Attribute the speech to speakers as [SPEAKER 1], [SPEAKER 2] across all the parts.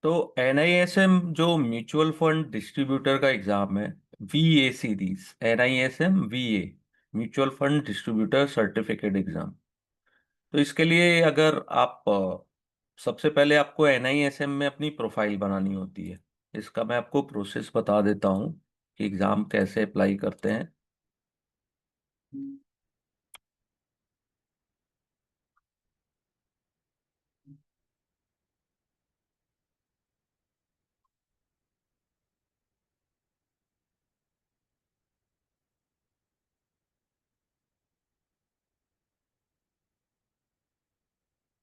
[SPEAKER 1] तो NISM जो mutual fund distributor का एग्जाम है, VA series, NISM VA, mutual fund distributor certificate exam. तो इसके लिए अगर आप सबसे पहले आपको NISM में अपनी प्रोफाइल बनानी होती है। इसका मैं आपको प्रोसेस बता देता हूँ कि एग्जाम कैसे अप्लाई करते हैं।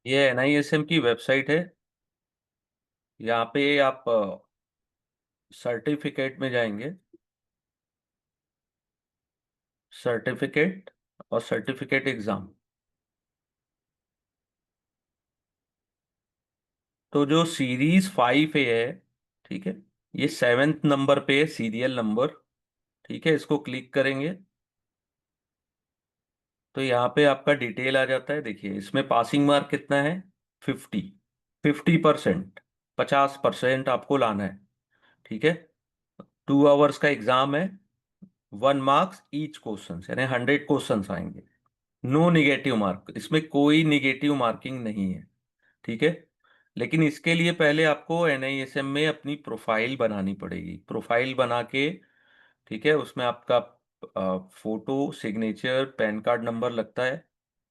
[SPEAKER 1] ये NISM की वेबसाइट है। यहाँ पे आप सर्टिफिकेट में जाएंगे, सर्टिफिकेट और सर्टिफिकेट एग्जाम। तो जो सीरीज 5A है, ठीक है, ये 7th नंबर पे है, सीरियल नंबर। ठीक है, इसको क्लिक करेंगे तो यहाँ पे आपका डिटेल आ जाता है। देखिए इसमें पासिंग मार्क कितना है, 50, 50%, 50% आपको लाना है। ठीक है, 2 आवर्स का एग्जाम है, 1 मार्क्स ईच क्वेश्चन, यानी 100 क्वेश्चन आएंगे। नो निगेटिव मार्क, इसमें कोई निगेटिव मार्किंग नहीं है। ठीक है, लेकिन इसके लिए पहले आपको NISM में अपनी प्रोफाइल बनानी पड़ेगी। प्रोफाइल बना के, ठीक है, उसमें आपका photo, signature, pan card number लगता है।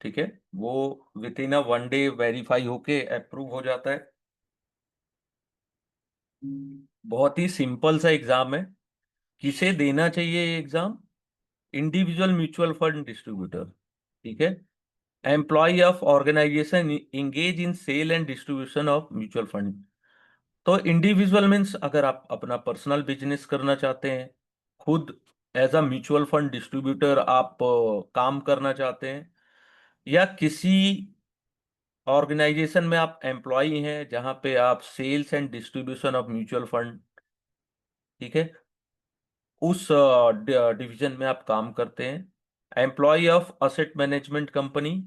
[SPEAKER 1] ठीक है, वो विद इन 1 डे वेरीफाई होके अप्रूव हो जाता है। बहुत ही सिंपल सा एग्जाम है। किसे देना चाहिए ये exam? Individual mutual fund distributor. ठीक है, employ of organisation engage in sale and distribution of mutual fund. तो इंडिविजुअल मीन्स अगर आप अपना पर्सनल बिजनेस करना चाहते हैं, खुद as a mutual fund distributor आप काम करना चाहते हैं, या किसी ऑर्गेनाइजेशन में आप एम्प्लॉय हैं जहां पे आप sales and distribution of mutual fund, ठीक है, उस डिवीजन में आप काम करते हैं। Employ of asset management company,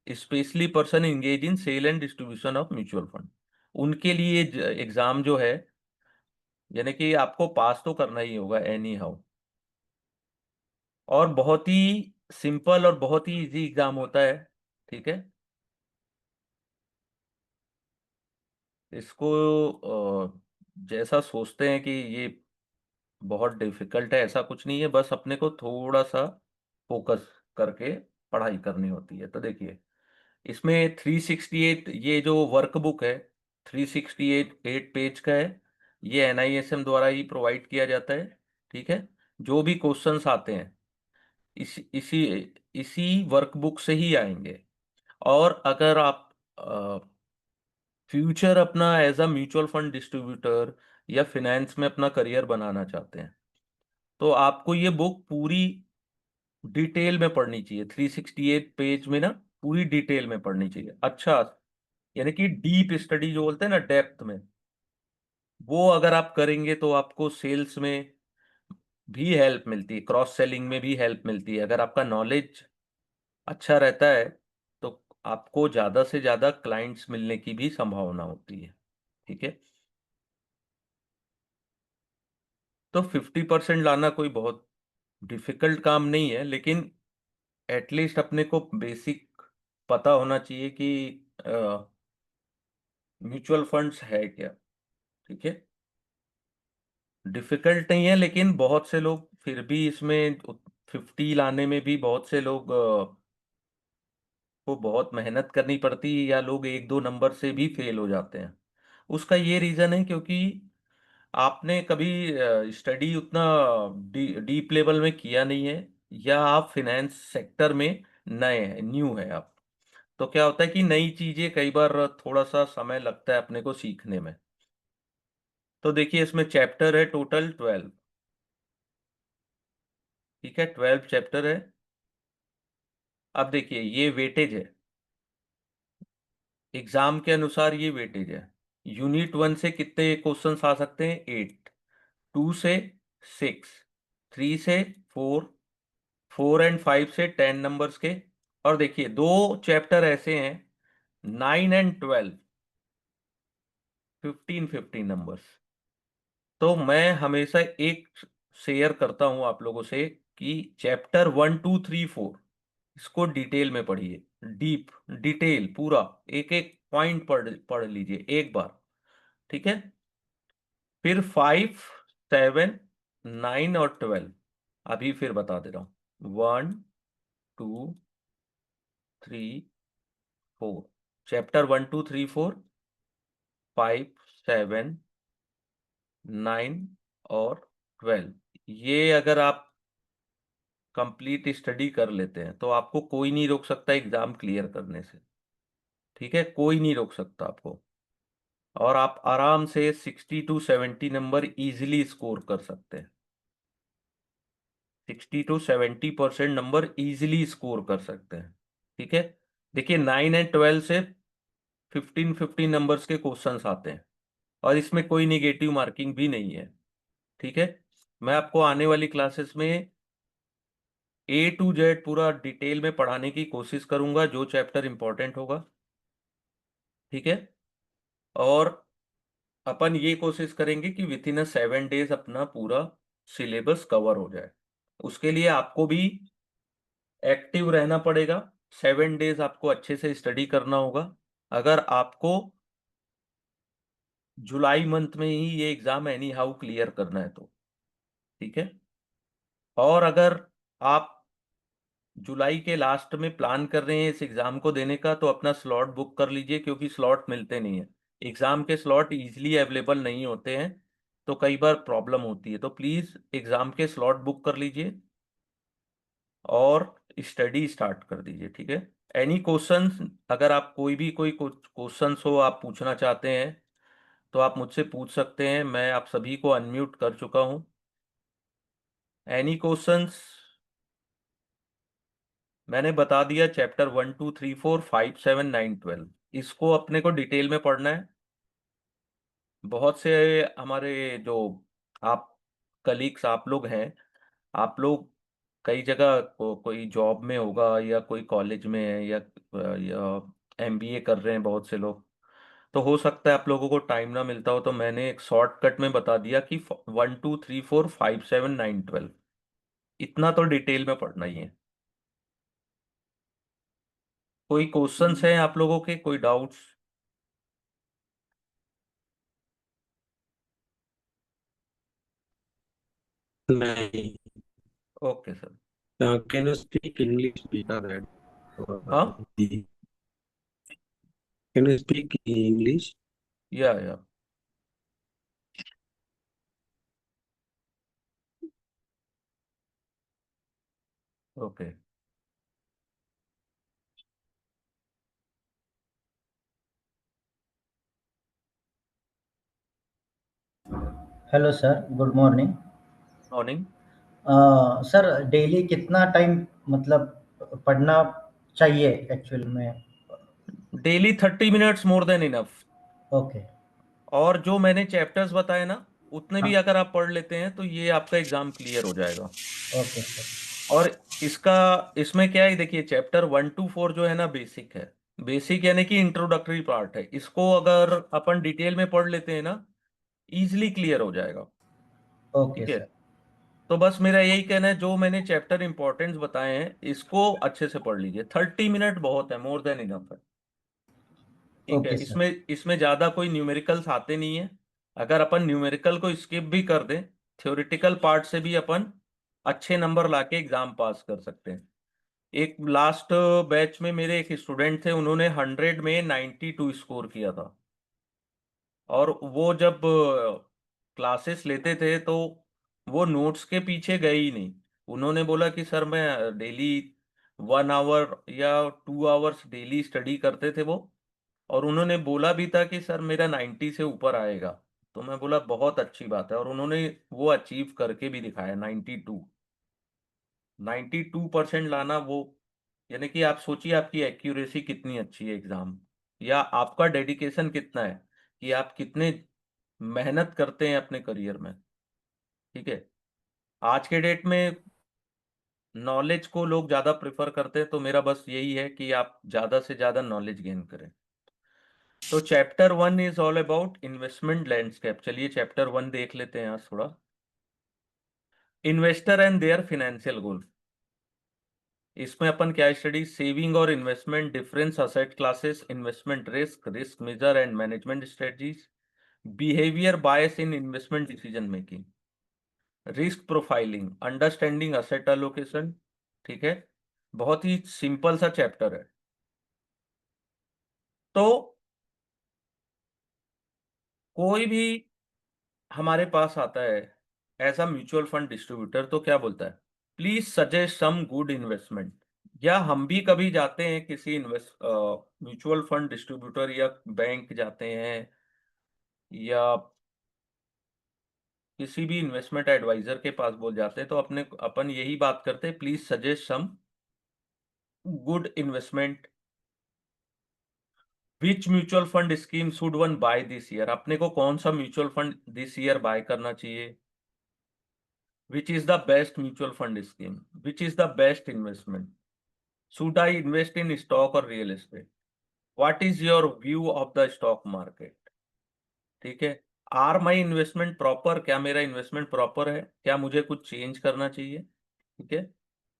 [SPEAKER 1] specially person engage in sale and distribution of mutual fund, उनके लिए एग्जाम जो है, यानी कि आपको पास तो करना ही होगा एनी हाउ। और बहुत ही सिंपल और बहुत ही इजी एग्जाम होता है। ठीक है, इसको जैसा सोचते हैं कि ये बहुत डिफिकल्ट है, ऐसा कुछ नहीं है। बस अपने को थोड़ा सा फोकस करके पढ़ाई करनी होती है। तो देखिए इसमें 368, ये जो वर्कबुक है, 368 पेज का है। ये NISM द्वारा ही प्रोवाइड किया जाता है। ठीक है, जो भी क्वेश्चंस आते हैं इसी इसी वर्कबुक से ही आएंगे। और अगर आप फ्यूचर अपना as a mutual fund distributor या फिनेंस में अपना करियर बनाना चाहते हैं, तो आपको ये बुक पूरी डिटेल में पढ़नी चाहिए। 368 पेज में ना, पूरी डिटेल में पढ़नी चाहिए। अच्छा, यानी कि डीप स्टडी जो बोलते हैं ना, डेप्थ में, वो अगर आप करेंगे तो आपको सेल्स में भी हेल्प मिलती है, क्रॉस सेलिंग में भी हेल्प मिलती है। अगर आपका नॉलेज अच्छा रहता है तो आपको ज्यादा से ज्यादा क्लाइंट्स मिलने की भी संभावना होती है। ठीक है, तो 50% लाना कोई बहुत डिफिकल्ट काम नहीं है, लेकिन एटलीस्ट अपने को बेसिक पता होना चाहिए कि म्यूचुअल फंड्स है क्या। ठीक है, डिफिकल्ट नहीं है, लेकिन बहुत से लोग फिर भी इसमें 50 लाने में भी बहुत से लोग को बहुत मेहनत करनी पड़ती है, या लोग 1-2 नंबर से भी फेल हो जाते हैं। उसका ये रीजन है क्योंकि आपने कभी स्टडी उतना डीप लेवल में किया नहीं है, या आप फिनेंस सेक्टर में नए हैं, न्यू है आप। तो क्या होता है कि नई चीजें कई बार थोड़ा सा समय लगता है अपने को सीखने में। तो देखिए इसमें चैप्टर है टोटल 12। ठीक है, 12 चैप्टर है। अब देखिए ये वेटेज है, एग्जाम के अनुसार ये वेटेज है। यूनिट 1 से कितने क्वेश्चंस आ सकते हैं? 8, 2 से 6, 3 से 4, 4 और 5 से 10 नंबर्स के। और देखिए 2 चैप्टर ऐसे हैं, 9 और 12, 15 15 नंबर्स। तो मैं हमेशा एक शेयर करता हूं आप लोगों से कि चैप्टर 1 2 3 4 इसको डिटेल में पढ़िए, डीप डिटेल पूरा, एक एक पॉइंट पढ़ पढ़ लीजिए एक बार। ठीक है। फिर 5 7 9 और 12 अभी फिर बता दे रहा हूं। 1 2 3 4, चैप्टर 1 2 3 4, 5 7 9 और 12, ये अगर आप कंप्लीट स्टडी कर लेते हैं तो आपको कोई नहीं रोक सकता एग्जाम क्लियर करने से। ठीक है, कोई नहीं रोक सकता आपको। और आप आराम से 60 to 70 नंबर इजीली स्कोर कर सकते हैं। 60 to 70% नंबर इजीली स्कोर कर सकते हैं। ठीक है। देखिए 9 and 12 से 15 15 नंबर्स के क्वेश्चंस आते हैं, और इसमें कोई निगेटिव मार्किंग भी नहीं है। ठीक है। मैं आपको आने वाली क्लासेस में A to Z पूरा डिटेल में पढ़ाने की कोशिश करूंगा, जो चैप्टर इंपॉर्टेंट होगा। ठीक है। और अपन ये कोशिश करेंगे कि विद इन अ 7 डेज अपना पूरा सिलेबस कवर हो जाए। उसके लिए आपको भी एक्टिव रहना पड़ेगा। 7 डेज आपको अच्छे से स्टडी करना होगा, अगर आपको जुलाई मंथ में ही ये एग्जाम एनी हाउ क्लियर करना है तो। ठीक है। और अगर आप जुलाई के लास्ट में प्लान कर रहे हैं इस एग्जाम को देने का, तो अपना स्लॉट बुक कर लीजिए, क्योंकि स्लॉट मिलते नहीं है। एग्जाम के स्लॉट इजीली अवेलेबल नहीं होते हैं, तो कई बार प्रॉब्लम होती है। तो प्लीज एग्जाम के स्लॉट बुक कर लीजिए और स्टडी स्टार्ट कर दीजिए। ठीक है। एनी क्वेश्चंस, अगर आप कोई क्वेश्चंस हो आप पूछना चाहते हैं तो आप मुझसे पूछ सकते हैं। मैं आप सभी को अनम्यूट कर चुका हूं। Any questions? मैंने बता दिया चैप्टर 1 2 3 4 5 7 9 12, इसको अपने को डिटेल में पढ़ना है। बहुत से हमारे जो आप कलीग्स आप लोग हैं, आप लोग कई जगह कोई जॉब में होगा या कोई कॉलेज में है, या एमबीए कर रहे हैं बहुत से लोग। तो हो सकता है आप लोगों को टाइम ना मिलता हो, तो मैंने एक शॉर्टकट में बता दिया कि 1 2 3 4 5 7 9 12 इतना तो डिटेल में पढ़ना ही है। कोई क्वेश्चंस हैं आप लोगों के, कोई डाउट्स?
[SPEAKER 2] नहीं।
[SPEAKER 1] Okay sir.
[SPEAKER 2] Can you speak English better than
[SPEAKER 1] हाँ।
[SPEAKER 2] Hindi? Can you speak English?
[SPEAKER 1] या okay.
[SPEAKER 3] Hello sir, good morning.
[SPEAKER 1] Morning.
[SPEAKER 3] Sir daily कितना टाइम मतलब पढ़ना चाहिए एक्चुअल में?
[SPEAKER 1] Daily 30 minutes more than enough.
[SPEAKER 3] Okay.
[SPEAKER 1] और जो मैंने चैप्टर्स बताए ना, उतने भी
[SPEAKER 3] हाँ।
[SPEAKER 1] अगर आप पढ़ लेते हैं तो ये आपका एग्जाम क्लियर हो जाएगा।
[SPEAKER 3] Okay sir.
[SPEAKER 1] और इसका इसमें क्या है, देखिए चैप्टर 1 to 4 जो है ना बेसिक है। बेसिक यानी कि इंट्रोडक्टरी पार्ट है, इसको अगर अपन डिटेल में पढ़ लेते हैं ना, इजिली क्लियर हो जाएगा।
[SPEAKER 3] ओके
[SPEAKER 1] ठीक है।
[SPEAKER 3] सर।
[SPEAKER 1] तो बस मेरा यही कहना है, जो मैंने चैप्टर इंपॉर्टेंस बताए हैं इसको अच्छे से पढ़ लीजिए। 30 मिनट बहुत है, मोर देन इनफ है। ठीक है।
[SPEAKER 3] Okay sir.
[SPEAKER 1] इसमें इसमें ज्यादा कोई न्यूमेरिकल्स आते नहीं है। अगर अपन न्यूमेरिकल को स्किप भी कर दें, थ्योरेटिकल पार्ट से भी अपन अच्छे नंबर लाके एग्जाम पास कर सकते हैं। एक लास्ट बैच में मेरे एक स्टूडेंट थे, उन्होंने 100 में 92 स्कोर किया था। और वो जब क्लासेस लेते थे तो वो नोट्स के पीछे गए ही नहीं। उन्होंने बोला कि सर मैं डेली 1 आवर या 2 आवर्स डेली स्टडी करते थे वो। और उन्होंने बोला भी था कि सर मेरा 90 से ऊपर आएगा। तो मैं बोला बहुत अच्छी बात है, और उन्होंने वो अचीव करके भी दिखाया। 92 लाना वो, यानी कि आप सोचिए आपकी एक्यूरेसी कितनी अच्छी है एग्जाम, या आपका डेडिकेशन कितना है, कि आप कितने मेहनत करते हैं अपने करियर में। ठीक है। आज के डेट में नॉलेज को लोग ज़्यादा प्रेफर करते हैं, तो मेरा बस यही है कि आप ज़्यादा से ज़्यादा नॉलेज गेन करें। तो chapter 1 is all about investment landscape. चलिए चैप्टर 1 देख लेते हैं आज थोड़ा। Investor and there financial goal. इसमें अपन क्या स्टडी, सेविंग और investment, difference asset classes, investment risk, risk measure and management strategies, behaviour bias in investment decision making, risk profiling, understanding asset allocation. ठीक है, बहुत ही सिंपल सा चैप्टर है। तो कोई भी हमारे पास आता है as a mutual fund distributor तो क्या बोलता है, please suggest some good investment. या हम भी कभी जाते हैं किसी इन्वेस्ट म्यूचुअल फंड डिस्ट्रीब्यूटर या बैंक जाते हैं या किसी भी इन्वेस्टमेंट एडवाइजर के पास बोल जाते हैं, तो अपने अपन यही बात करते हैं, please suggest some good investment. Which mutual fund scheme should one buy this year. अपने को कौन सा mutual fund this year buy करना चाहिए। Which is the best mutual fund scheme, which is the best investment, should I invest in stock और real estate, what is your view of the stock market. ठीक है, are my investment proper, क्या मेरा investment proper है, क्या मुझे कुछ change करना चाहिए। ठीक है,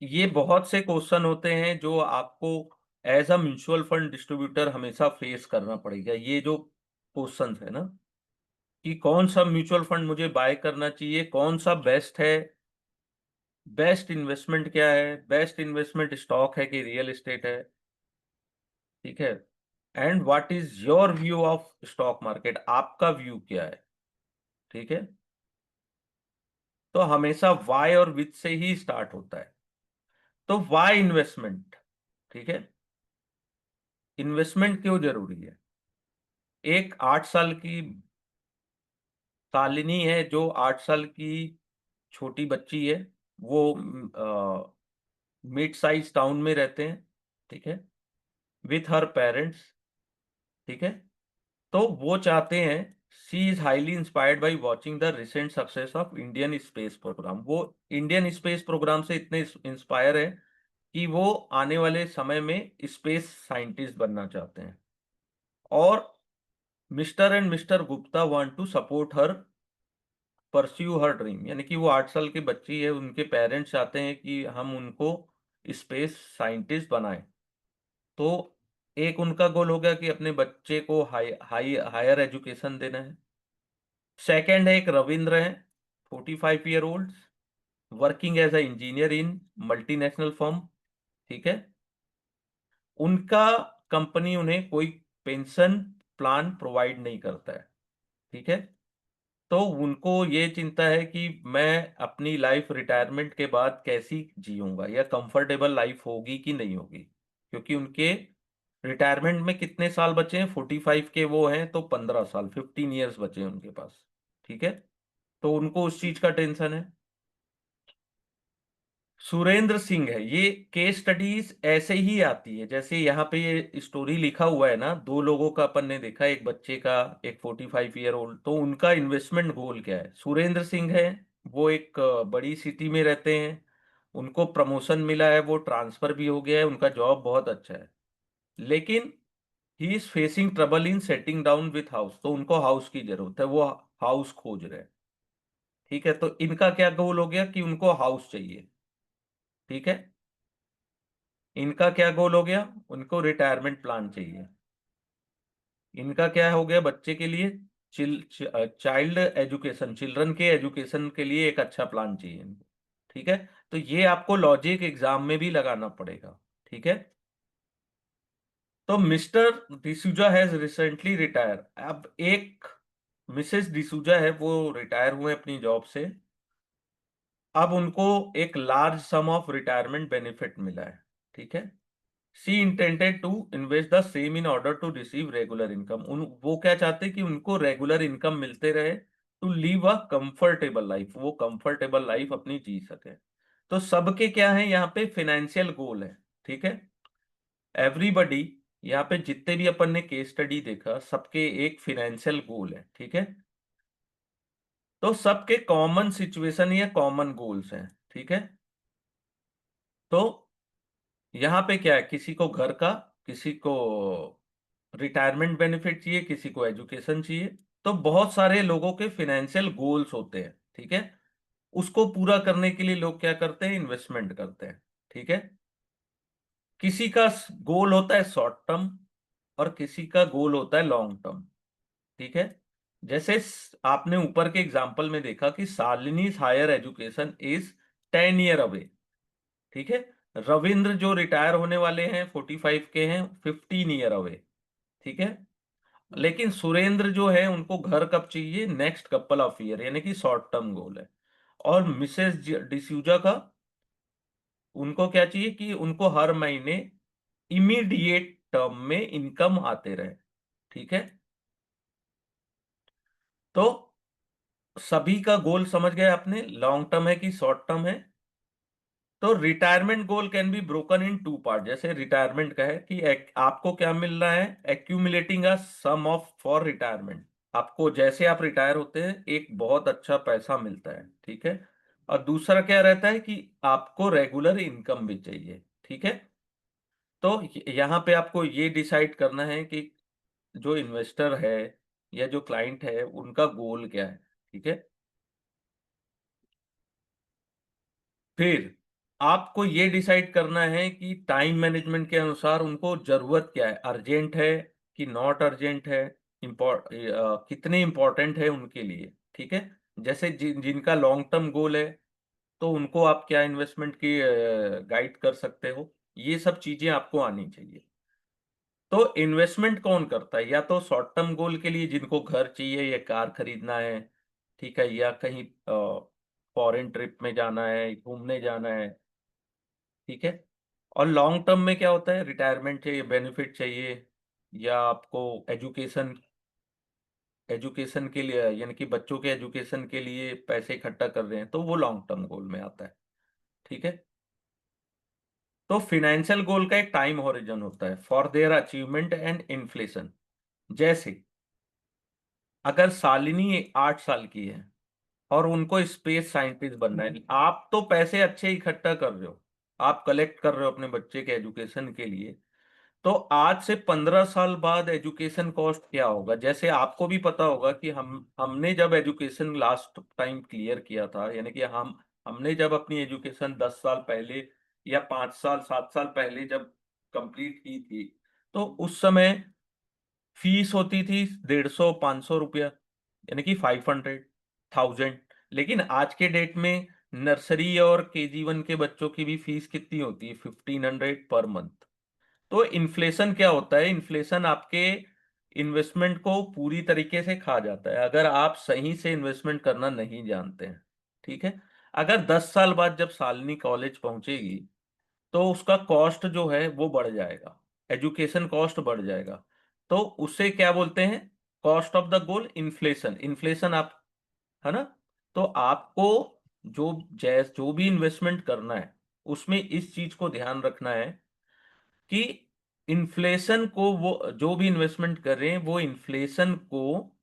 [SPEAKER 1] ये बहुत से क्वेश्चन होते हैं जो आपको as a mutual fund distributor हमेशा फेस करना पड़ेगा। ये जो क्वेश्चन है ना, कि कौन सा म्यूचुअल फंड मुझे बाय करना चाहिए, कौन सा बेस्ट है, बेस्ट इन्वेस्टमेंट क्या है, बेस्ट इन्वेस्टमेंट स्टॉक है कि रियल एस्टेट है। ठीक है, and what is your view of stock market, आपका व्यू क्या है। ठीक है, तो हमेशा वाई और विच से ही स्टार्ट होता है। तो वाई इन्वेस्टमेंट। ठीक है, इन्वेस्टमेंट क्यों जरूरी है। एक 8 साल की शालिनी है, जो 8 साल की छोटी बच्ची है, वो मिड साइज टाउन में रहते हैं। ठीक है, विथ हर पेरेंट्स। ठीक है, तो वो चाहते हैं, she is highly inspired by watching the recent success of Indian space program. वो इंडियन स्पेस प्रोग्राम से इतने इंस्पायर है कि वो आने वाले समय में स्पेस साइंटिस्ट बनना चाहते हैं। और mister and mister Gupta want to support her pursue her dream, यानी कि वो 8 साल की बच्ची है, उनके पेरेंट्स चाहते हैं कि हम उनको स्पेस साइंटिस्ट बनाएं। तो एक उनका गोल हो गया कि अपने बच्चे को हायर एजुकेशन देना है। सेकंड है, एक रविंद्र है, 45 year old, working as a engineer in multinational firm. ठीक है, उनका कंपनी उन्हें कोई पेंशन प्लान प्रोवाइड नहीं करता है। ठीक है, तो उनको ये चिंता है कि मैं अपनी लाइफ रिटायरमेंट के बाद कैसी जीऊंगा, या कंफर्टेबल लाइफ होगी कि नहीं होगी, क्योंकि उनके रिटायरमेंट में कितने साल बचे हैं, 45 के वो हैं, तो 15 साल, 15 ईयर्स बचे हैं उनके पास। ठीक है, तो उनको उस चीज का टेंशन है। सुरेंद्र सिंह है, ये केस स्टडीज ऐसे ही आती है जैसे यहाँ पे ये स्टोरी लिखा हुआ है ना, दो लोगों का अपन ने देखा, एक बच्चे का, एक 45 ईयर ओल्ड। तो उनका इन्वेस्टमेंट गोल क्या है। सुरेंद्र सिंह है, वो एक बड़ी सिटी में रहते हैं, उनको प्रमोशन मिला है, वो ट्रांसफर भी हो गया है, उनका जॉब बहुत अच्छा है, लेकिन he is facing trouble in setting down with house. तो उनको हाउस की जरूरत है, वो हाउस खोज रहे हैं। ठीक है, तो इनका क्या गोल हो गया कि उनको हाउस चाहिए। ठीक है, इनका क्या गोल हो गया, उनको रिटायरमेंट प्लान चाहिए। इनका क्या हो गया, बच्चे के लिए चाइल्ड एजुकेशन, चिल्ड्रन के एजुकेशन के लिए एक अच्छा प्लान चाहिए इनको। ठीक है, तो ये आपको लॉजिक एग्जाम में भी लगाना पड़ेगा। ठीक है, तो mister D'Souza has recently retire. अब एक मिसेस डिसूजा है, वो रिटायर हुए अपनी जॉब से। अब उनको एक large sum of retirement benefit मिला है। ठीक है, she intended to invest the same in order to receive regular income. उन वो क्या चाहते हैं कि उनको रेगुलर इनकम मिलते रहे, to live a comfortable life, वो कंफर्टेबल लाइफ अपनी जी सके। तो सबके क्या है यहाँ पे, फाइनेंशियल गोल है। ठीक है, एवरीबडी, यहाँ पे जितने भी अपन ने केस स्टडी देखा, सबके एक फाइनेंशियल गोल है। ठीक है, तो सबके कॉमन सिचुएशन या कॉमन गोल्स हैं। ठीक है, तो यहाँ पे क्या है, किसी को घर का, किसी को रिटायरमेंट बेनिफिट चाहिए, किसी को एजुकेशन चाहिए। तो बहुत सारे लोगों के फाइनेंशियल गोल्स होते हैं, ठीक है। उसको पूरा करने के लिए लोग क्या करते हैं, इन्वेस्टमेंट करते हैं, ठीक है। किसी का गोल होता है शॉर्ट टर्म और किसी का गोल होता है लॉन्ग टर्म, ठीक है। जैसे आपने ऊपर के एग्जाम्पल में देखा कि Shalini higher education is 10 year away, ठीक है। रविंद्र जो रिटायर होने वाले हैं 45 के हैं, 15 ईयर अवे, ठीक है। लेकिन सुरेंद्र जो है उनको घर कब चाहिए, नेक्स्ट कपल ऑफ ईयर, यानी कि शॉर्ट टर्म गोल है। और मिसेस डिसूजा का, उनको क्या चाहिए कि उनको हर महीने इमीडिएट टर्म में इनकम आते रहे, ठीक है। तो सभी का गोल समझ गए आपने, लॉन्ग टर्म है कि शॉर्ट टर्म है। तो retirement goal can be broken in two part. जैसे रिटायरमेंट का है कि आपको क्या मिल रहा है, accumulating a sum of for retirement. आपको जैसे आप रिटायर होते हैं एक बहुत अच्छा पैसा मिलता है, ठीक है। और दूसरा क्या रहता है कि आपको रेगुलर इनकम भी चाहिए, ठीक है। तो यहाँ पे आपको ये डिसाइड करना है कि जो इन्वेस्टर है या जो क्लाइंट है उनका गोल क्या है, ठीक है। फिर आपको ये डिसाइड करना है कि टाइम मैनेजमेंट के अनुसार उनको जरूरत क्या है, अर्जेंट है कि नॉट अर्जेंट है, कितने इंपॉर्टेंट है उनके लिए, ठीक है। जैसे जिनका लॉन्ग टर्म गोल है तो उनको आप क्या इन्वेस्टमेंट की गाइड कर सकते हो, ये सब चीजें आपको आनी चाहिए। तो इन्वेस्टमेंट कौन करता है, या तो शॉर्ट टर्म गोल के लिए जिनको घर चाहिए या कार खरीदना है, ठीक है, या कहीं फॉरेन ट्रिप में जाना है, घूमने जाना है, ठीक है। और लॉन्ग टर्म में क्या होता है, रिटायरमेंट चाहिए, बेनिफिट चाहिए, या आपको एजुकेशन एजुकेशन के लिए, यानी कि बच्चों के एजुकेशन के लिए पैसे इकट्ठा कर रहे हैं, तो वो लॉन्ग टर्म गोल में आता है, ठीक है। तो फिनेंशियल गोल का एक टाइम हॉरिजन होता है for their achievement and inflation. जैसे अगर शालिनी 8 साल की है और उनको स्पेस साइंटिस्ट बनना है, आप तो पैसे अच्छे इकट्ठा कर रहे हो, आप कलेक्ट कर रहे हो अपने बच्चे के एजुकेशन के लिए। तो आज से 15 साल बाद एजुकेशन कॉस्ट क्या होगा, जैसे आपको भी पता होगा कि हमने जब एजुकेशन लास्ट टाइम क्लियर किया था, यानी कि हमने जब अपनी एजुकेशन 10 साल पहले या 5 साल 7 साल पहले जब कंप्लीट की थी, तो उस समय फीस होती थी 150 500 रुपया, यानी कि 500 1000। लेकिन आज के डेट में नर्सरी और KG1 के बच्चों की भी फीस कितनी होती है, 1500 पर मंथ। तो इन्फ्लेशन क्या होता है, इन्फ्लेशन आपके इन्वेस्टमेंट को पूरी तरीके से खा जाता है अगर आप सही से इन्वेस्टमेंट करना नहीं जानते हैं, ठीक है। अगर 10 साल बाद जब शालिनी कॉलेज पहुंचेगी तो उसका कॉस्ट जो है वो बढ़ जाएगा, एजुकेशन कॉस्ट बढ़ जाएगा। तो उसे क्या बोलते हैं, cost of the goal, inflation. Inflation आप, है ना। तो आपको जो भी इन्वेस्टमेंट करना है उसमें इस चीज को ध्यान रखना है कि इन्फ्लेशन को, वो जो भी इन्वेस्टमेंट कर रहे हैं वो इन्फ्लेशन को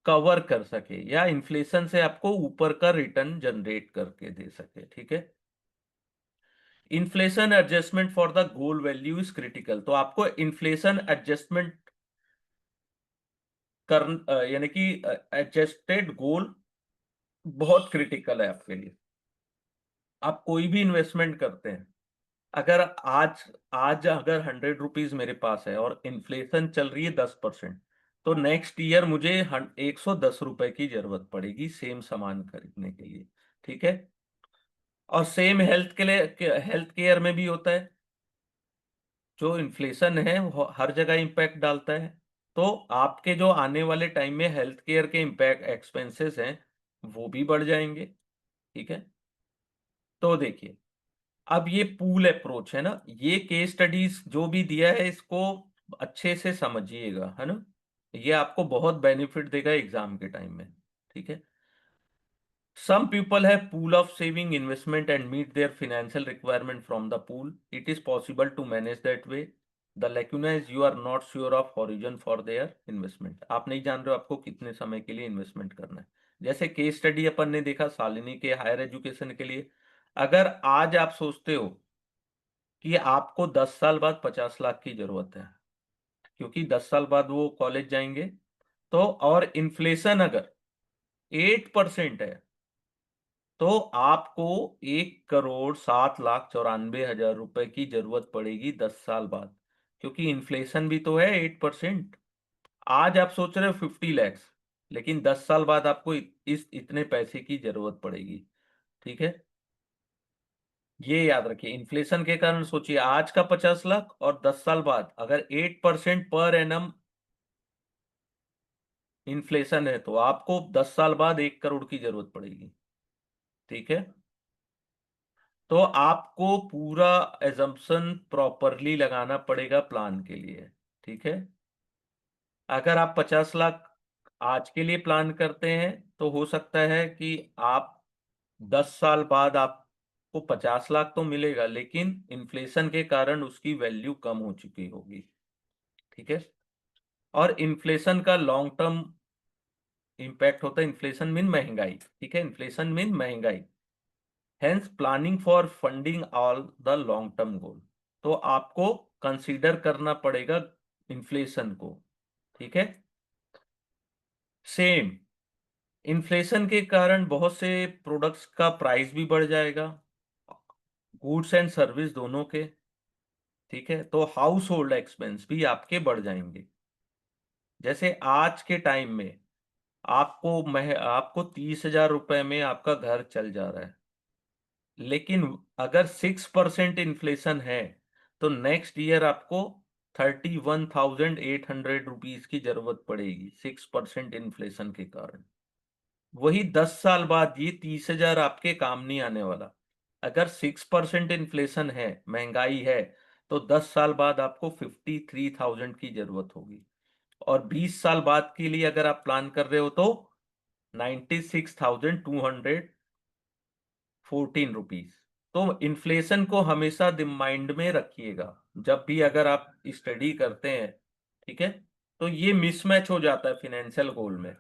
[SPEAKER 1] कवर कर सके या इन्फ्लेशन से आपको ऊपर का रिटर्न जनरेट करके दे सके, ठीक है। Inflation adjustment for the goal value is critical. तो आपको इन्फ्लेशन एडजस्टमेंट कर, यानी कि एडजस्टेड गोल बहुत क्रिटिकल है आपके लिए। आप कोई भी इन्वेस्टमेंट करते हैं, अगर आज आज अगर 100 रुपीज मेरे पास है और इन्फ्लेशन चल रही है 10%, तो नेक्स्ट ईयर मुझे 110 रुपए की जरूरत पड़ेगी सेम सामान खरीदने के लिए, ठीक है। और सेम हेल्थ के लिए, हेल्थ केयर में भी होता है, जो इन्फ्लेशन है वो हर जगह इम्पैक्ट डालता है। तो आपके जो आने वाले टाइम में हेल्थ केयर के इम्पैक्ट एक्सपेंसेस हैं वो भी बढ़ जाएंगे, ठीक है। तो देखिए, अब ये पूल अप्रोच है ना, ये केस स्टडीज जो भी दिया है इसको अच्छे से समझिएगा, है ना। ये आपको बहुत बेनिफिट देगा एग्जाम के टाइम में, ठीक है। Some people have pool of saving investment and meet their financial requirement from the pool. It is possible to manage that way. The lacuna is you are not sure of horizon for their investment. आप नहीं जान रहे हो आपको कितने समय के लिए इन्वेस्टमेंट करना है। जैसे केस स्टडी अपन ने देखा शालिनी के हायर एजुकेशन के लिए, अगर आज आप सोचते हो कि आपको 10 साल बाद 50 लाख की जरूरत है, क्योंकि 10 साल बाद वो कॉलेज जाएंगे। तो और इन्फ्लेशन अगर 8% है तो आपको 1,07,94,000 रुपए की जरूरत पड़ेगी 10 साल बाद, क्योंकि इन्फ्लेशन भी तो है 8%। आज आप सोच रहे हो 50 लैक्स, लेकिन 10 साल बाद आपको इस इतने पैसे की जरूरत पड़ेगी। ठीक है, ये याद रखिए। इन्फ्लेशन के कारण सोचिए, आज का 50 लाख और 10 साल बाद अगर 8% पर एनम इन्फ्लेशन है तो आपको 10 साल बाद 1 करोड़ की जरूरत पड़ेगी। ठीक है, तो आपको पूरा एजम्पशन प्रॉपरली लगाना पड़ेगा प्लान के लिए। ठीक है, अगर आप 50 लाख आज के लिए प्लान करते हैं तो हो सकता है कि आप 10 साल बाद आपको 50 लाख तो मिलेगा, लेकिन इन्फ्लेशन के कारण उसकी वैल्यू कम हो चुकी होगी। ठीक है, और इन्फ्लेशन का लॉन्ग टर्म इंपैक्ट होता है। इन्फ्लेशन मीन महंगाई। ठीक है, इन्फ्लेशन मीन महंगाई। Hence planning for funding all the long term goal. तो आपको कंसीडर करना पड़ेगा इन्फ्लेशन को। ठीक है, सेम इन्फ्लेशन के कारण बहुत से प्रोडक्ट्स का प्राइस भी बढ़ जाएगा, गुड्स एंड सर्विस दोनों के। ठीक है, तो हाउस होल्ड एक्सपेंस भी आपके बढ़ जाएंगे। जैसे आज के टाइम में आपको 30,000 रुपए में आपका घर चल जा रहा है, लेकिन अगर 6% इन्फ्लेशन है तो नेक्स्ट ईयर आपको 31,800 रुपीज की जरूरत पड़ेगी, 6% इन्फ्लेशन के कारण। वही 10 साल बाद ये 30,000 आपके काम नहीं आने वाला। अगर 6% इन्फ्लेशन है, महंगाई है, तो 10 साल बाद आपको 53,000 की जरूरत होगी। और 20 साल बाद के लिए अगर आप प्लान कर रहे हो तो 96,214 रुपीज। तो इन्फ्लेशन को हमेशा माइंड में रखिएगा जब भी अगर आप स्टडी करते हैं। ठीक है, तो ये मिसमैच हो जाता है फिनेंशियल गोल में,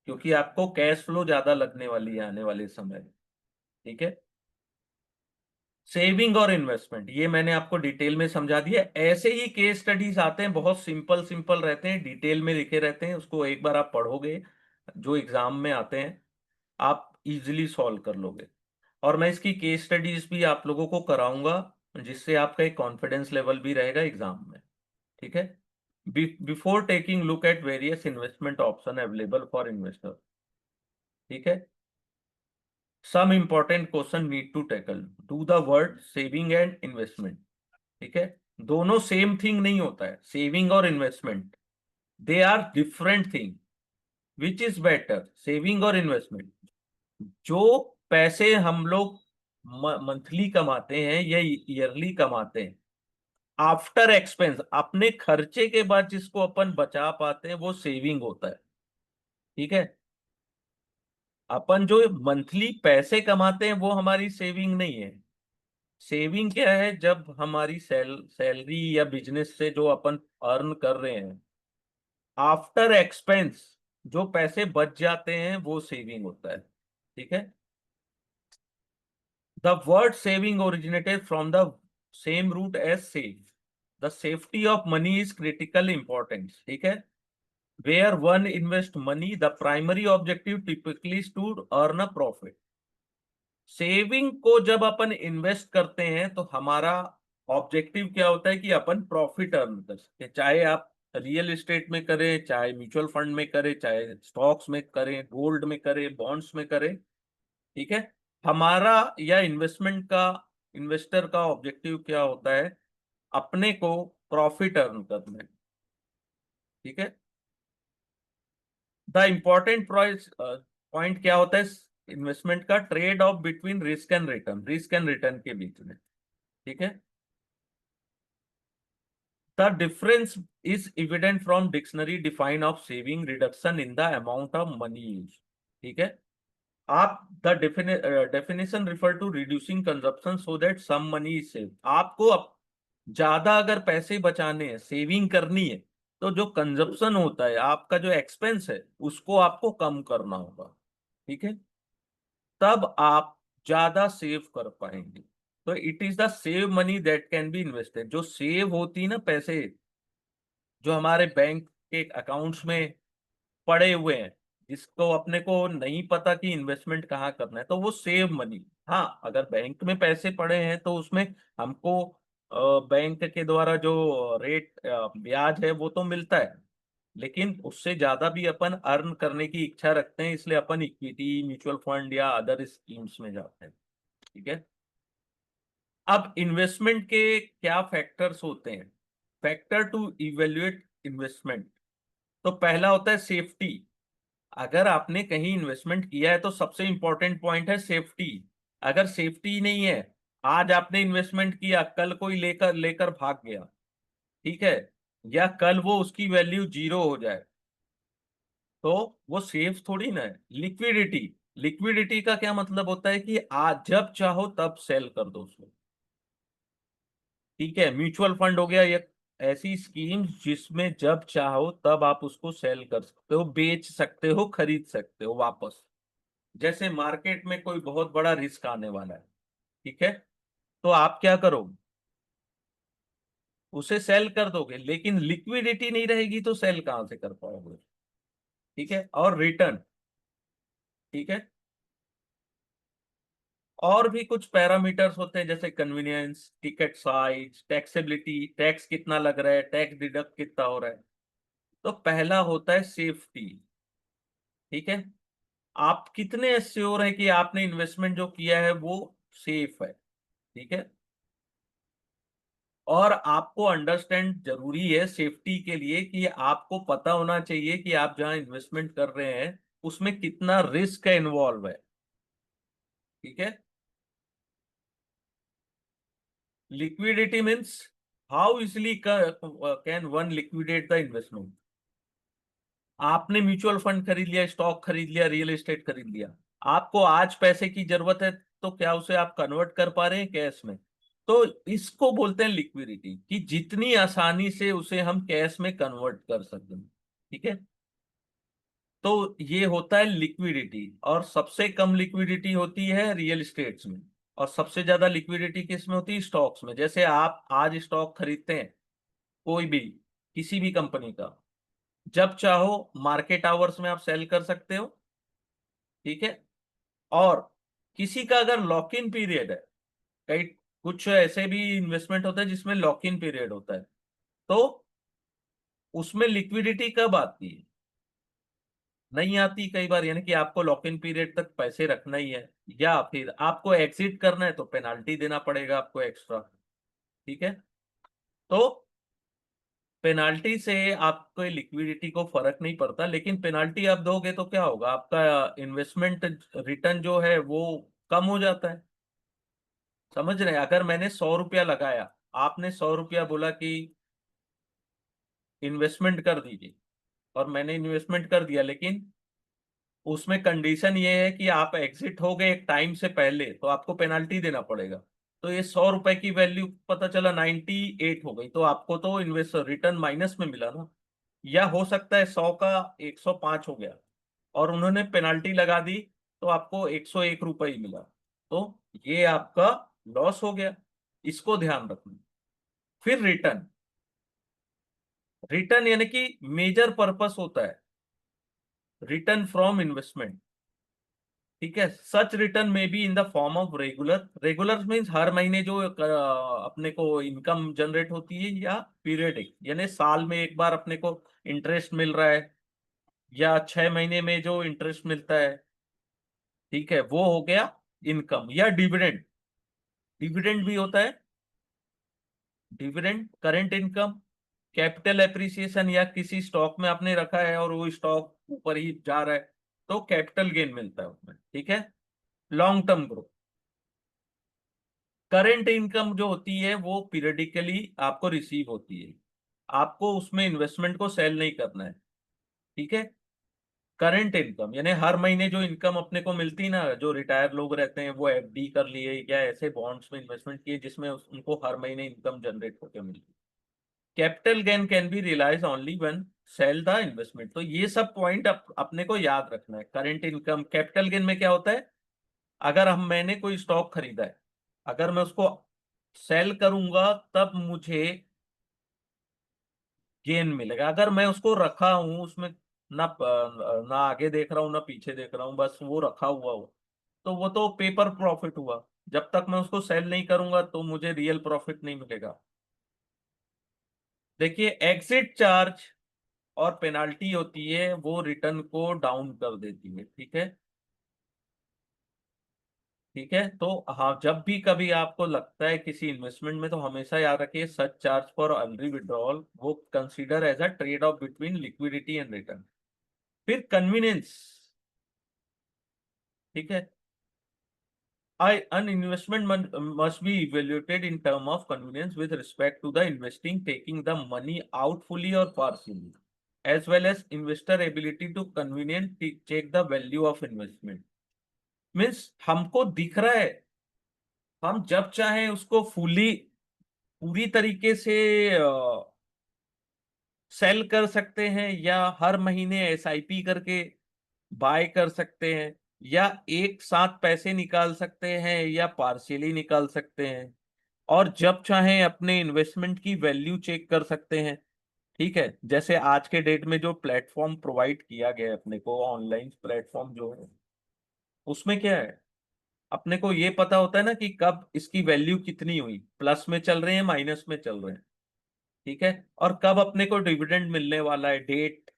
[SPEAKER 1] क्योंकि आपको कैश फ्लो ज्यादा लगने वाली है आने वाले समय में। ठीक है, सेविंग और इन्वेस्टमेंट ये मैंने आपको डिटेल में समझा दिया। ऐसे ही केस स्टडीज आते हैं, बहुत सिंपल सिंपल रहते हैं, डिटेल में लिखे रहते हैं, उसको एक बार आप पढ़ोगे जो एग्जाम में आते हैं आप इजीली सॉल्व कर लोगे। और मैं इसकी केस स्टडीज भी आप लोगों को कराऊंगा, जिससे आपका एक कॉन्फिडेंस लेवल भी रहेगा एग्जाम में। ठीक है, before taking look at various investment option available for investor. ठीक है, some important question need to tackle. Do the word saving and investment. ठीक है, दोनों सेम थिंग नहीं होता है, सेविंग और investment they are different thing. Which is better, saving और इन्वेस्टमेंट? जो पैसे हम लोग मंथली कमाते हैं या ईयरली कमाते हैं, आफ्टर एक्सपेंस अपने खर्चे के बाद जिसको अपन बचा पाते हैं वो सेविंग होता है। ठीक है, अपन जो मंथली पैसे कमाते हैं वो हमारी सेविंग नहीं है। सेविंग क्या है, जब हमारी सैलरी या बिजनेस से जो अपन अर्न कर रहे हैं, आफ्टर एक्सपेंस जो पैसे बच जाते हैं वो सेविंग होता है। ठीक है, the word saving originated from the same root as save. The safety of money is critical importance. ठीक है, where one invest money the primary objective typically to earn a profit. Saving को जब अपन invest करते हैं तो हमारा objective क्या होता है कि अपन प्रॉफिट अर्न कर सके, चाहे आप रियल एस्टेट में करें, चाहे म्यूचुअल फंड में करें, चाहे स्टॉक्स में करें, गोल्ड में करें, बॉन्ड्स में करें। ठीक है, हमारा या इन्वेस्टर का ऑब्जेक्टिव क्या होता है, अपने को प्रॉफिट अर्न करना है। ठीक है, द इंपॉर्टेंट पॉइंट क्या होता है इन्वेस्टमेंट का, trade off between risk and return, risk and return के बीच में। ठीक है, the difference is evident from dictionary define of saving reduction in the amount of money use. ठीक है, आप the definition refer to reducing consumption so that some money is save. आपको ज्यादा अगर पैसे बचाने हैं, सेविंग करनी है, तो जो कंजप्शन होता है, आपका जो एक्सपेंस है, उसको आपको कम करना होगा। ठीक है, तब आप ज्यादा सेव कर पाएंगे। तो it is the save money that can be invested. जो सेव होती है ना पैसे, जो हमारे बैंक के अकाउंट्स में पड़े हुए हैं, जिसको अपने को नहीं पता कि इन्वेस्टमेंट कहाँ करना है, तो वो सेव मनी। हाँ, अगर बैंक में पैसे पड़े हैं तो उसमें हमको बैंक के द्वारा जो रेट ब्याज है वो तो मिलता है, लेकिन उससे ज्यादा भी अपन अर्न करने की इच्छा रखते हैं, इसलिए अपन इक्विटी, म्यूचुअल फंड या अदर स्कीम्स में जाते हैं। ठीक है। अब इन्वेस्टमेंट के क्या फैक्टर्स होते हैं? फैक्टर टू इवेल्युएट इन्वेस्टमेंट, तो पहला होता है सेफ्टी। अगर आपने कहीं इन्वेस्टमेंट किया है तो सबसे इंपॉर्टेंट पॉइंट है सेफ्टी। अगर सेफ्टी नहीं है, आज आपने इन्वेस्टमेंट किया, कल कोई लेकर लेकर भाग गया, ठीक है, या कल वो उसकी वैल्यू जीरो हो जाए, तो वो सेफ थोड़ी ना है। लिक्विडिटी, लिक्विडिटी का क्या मतलब होता है कि आज जब चाहो तब सेल कर दो उसको। ठीक है, म्यूचुअल फंड हो गया ये ऐसी स्कीम जिसमें जब चाहो तब आप उसको सेल कर सकते हो, बेच सकते हो, खरीद सकते हो वापस। जैसे मार्केट में कोई बहुत बड़ा रिस्क आने वाला है, ठीक है, तो आप क्या करोगे? उसे सेल कर दोगे, लेकिन लिक्विडिटी नहीं रहेगी तो सेल कहां से कर पाओगे? ठीक है। और रिटर्न, ठीक है, और भी कुछ पैरामीटर्स होते हैं जैसे convenience, ticket size, taxability, tax कितना लग रहा है, टैक्स डिडक्ट कितना हो रहा है। तो पहला होता है सेफ्टी। ठीक है, आप कितने श्योर है कि आपने इन्वेस्टमेंट जो किया है वो सेफ है? ठीक है। और आपको अंडरस्टैंड जरूरी है सेफ्टी के लिए कि आपको पता होना चाहिए कि आप जहां इन्वेस्टमेंट कर रहे हैं उसमें कितना रिस्क इन्वॉल्व है। ठीक है। Liquidity means how easily can one liquidate the investment. आपने म्यूचुअल फंड खरीद लिया, स्टॉक खरीद लिया, रियल एस्टेट खरीद लिया, आपको आज पैसे की जरूरत है, तो क्या उसे आप कन्वर्ट कर पा रहे हैं कैश में? तो इसको बोलते हैं लिक्विडिटी, कि जितनी आसानी से उसे हम कैश में कन्वर्ट कर सकते हैं। ठीक है। तो ये होता है लिक्विडिटी, और सबसे कम लिक्विडिटी होती है रियल एस्टेट्स में, और सबसे ज्यादा लिक्विडिटी किस में होती है? स्टॉक्स में। जैसे आप आज स्टॉक खरीदते हैं कोई भी, किसी भी कंपनी का, जब चाहो मार्केट आवर्स में आप सेल कर सकते हो। ठीक है। और किसी का अगर लॉक इन पीरियड है, कई कुछ ऐसे भी इन्वेस्टमेंट होता है जिसमें लॉक इन पीरियड होता है, तो उसमें लिक्विडिटी कब आती है? नहीं आती कई बार, यानी कि आपको लॉक इन पीरियड तक पैसे रखना ही है, या फिर आपको एग्जिट करना है तो पेनाल्टी देना पड़ेगा आपको एक्स्ट्रा। ठीक है। तो पेनाल्टी से आपको लिक्विडिटी को फर्क नहीं पड़ता, लेकिन पेनाल्टी आप दोगे तो क्या होगा? आपका इन्वेस्टमेंट रिटर्न जो है वो कम हो जाता है। समझ रहे हैं? अगर मैंने 100 रुपया लगाया, आपने 100 रुपया बोला कि इन्वेस्टमेंट कर दीजिए, और मैंने इन्वेस्टमेंट कर दिया, लेकिन उसमें कंडीशन ये है कि आप एग्जिट हो गए एक टाइम से पहले, तो आपको पेनाल्टी देना पड़ेगा। तो ये 100 रुपए की वैल्यू पता चला 98 हो गई, तो आपको तो इन्वेस्ट रिटर्न माइनस में मिला ना। या हो सकता है 100 का 105 हो गया, और उन्होंने पेनाल्टी लगा दी, तो आपको 101 रुपये ही मिला, तो ये आपका लॉस हो गया। इसको ध्यान रखना। फिर रिटर्न, रिटर्न यानी कि मेजर पर्पस होता है रिटर्न फ्रॉम इन्वेस्टमेंट। ठीक है। सच रिटर्न में be in the form of regular, regular means हर महीने जो अपने को इनकम जनरेट होती है, या पीरियडिक यानी साल में एक बार अपने को इंटरेस्ट मिल रहा है, या 6 महीने में जो इंटरेस्ट मिलता है। ठीक है, वो हो गया इनकम। या डिविडेंड, डिविडेंड भी होता है। Dividend current income, capital appreciation, या किसी स्टॉक में आपने रखा है और वो स्टॉक ऊपर ही जा रहा है, तो कैपिटल गेन मिलता है उसमें। ठीक है। Long term growth, current income जो होती है वो पीरियडिकली आपको रिसीव होती है, आपको उसमें इन्वेस्टमेंट को सेल नहीं करना है। ठीक है। करंट इनकम यानी हर महीने जो इनकम अपने को मिलती ना, जो रिटायर लोग रहते हैं वो एफडी कर लिए या ऐसे बॉन्ड्स में इन्वेस्टमेंट किए जिसमें उनको हर महीने इनकम जनरेट होकर मिलती है। Capital gain can be realise only when sell the investment. तो ये सब पॉइंट अपने को याद रखना है। करंट इनकम, कैपिटल गेन में क्या होता है? अगर हम मैंने कोई स्टॉक खरीदा है, अगर मैं उसको सेल करूंगा तब मुझे गेन मिलेगा। अगर मैं उसको रखा हूं उसमें, ना ना आगे देख रहा हूँ ना पीछे देख रहा हूँ, बस वो रखा हुआ हो, तो वो तो पेपर प्रॉफिट हुआ। जब तक मैं उसको सेल नहीं करूंगा तो मुझे रियल प्रॉफिट नहीं मिलेगा। देखिए, एग्जिट चार्ज और पेनाल्टी होती है वो रिटर्न को डाउन कर देती है। ठीक है, ठीक है। तो हाँ, जब भी कभी आपको लगता है किसी इन्वेस्टमेंट में, तो हमेशा याद रखिए such charge for early withdrawal वो consider as a trade off between liquidity and return. फिर कन्वीनियंस। ठीक है, an investment must be evaluated in term of convenience with respect to the investing, taking the money out fully or partially, as well as investor ability to conveniently check the value of investment। Means हमको दिख रहा है, हम जब चाहें उसको fully, पूरी तरीके से सेल कर सकते हैं, या हर महीने एसआईपी करके बाय कर सकते हैं, या एक साथ पैसे निकाल सकते हैं, या पार्शियली निकाल सकते हैं, और जब चाहें अपने इन्वेस्टमेंट की वैल्यू चेक कर सकते हैं। ठीक है, जैसे आज के डेट में जो प्लेटफॉर्म प्रोवाइड किया गया है अपने को, ऑनलाइन प्लेटफॉर्म जो है, उसमें क्या है, अपने को ये पता होता है ना कि कब इसकी वैल्यू कितनी हुई, प्लस में चल रहे हैं माइनस में चल रहे हैं। ठीक है, और कब अपने को डिविडेंड मिलने वाला है, डेट,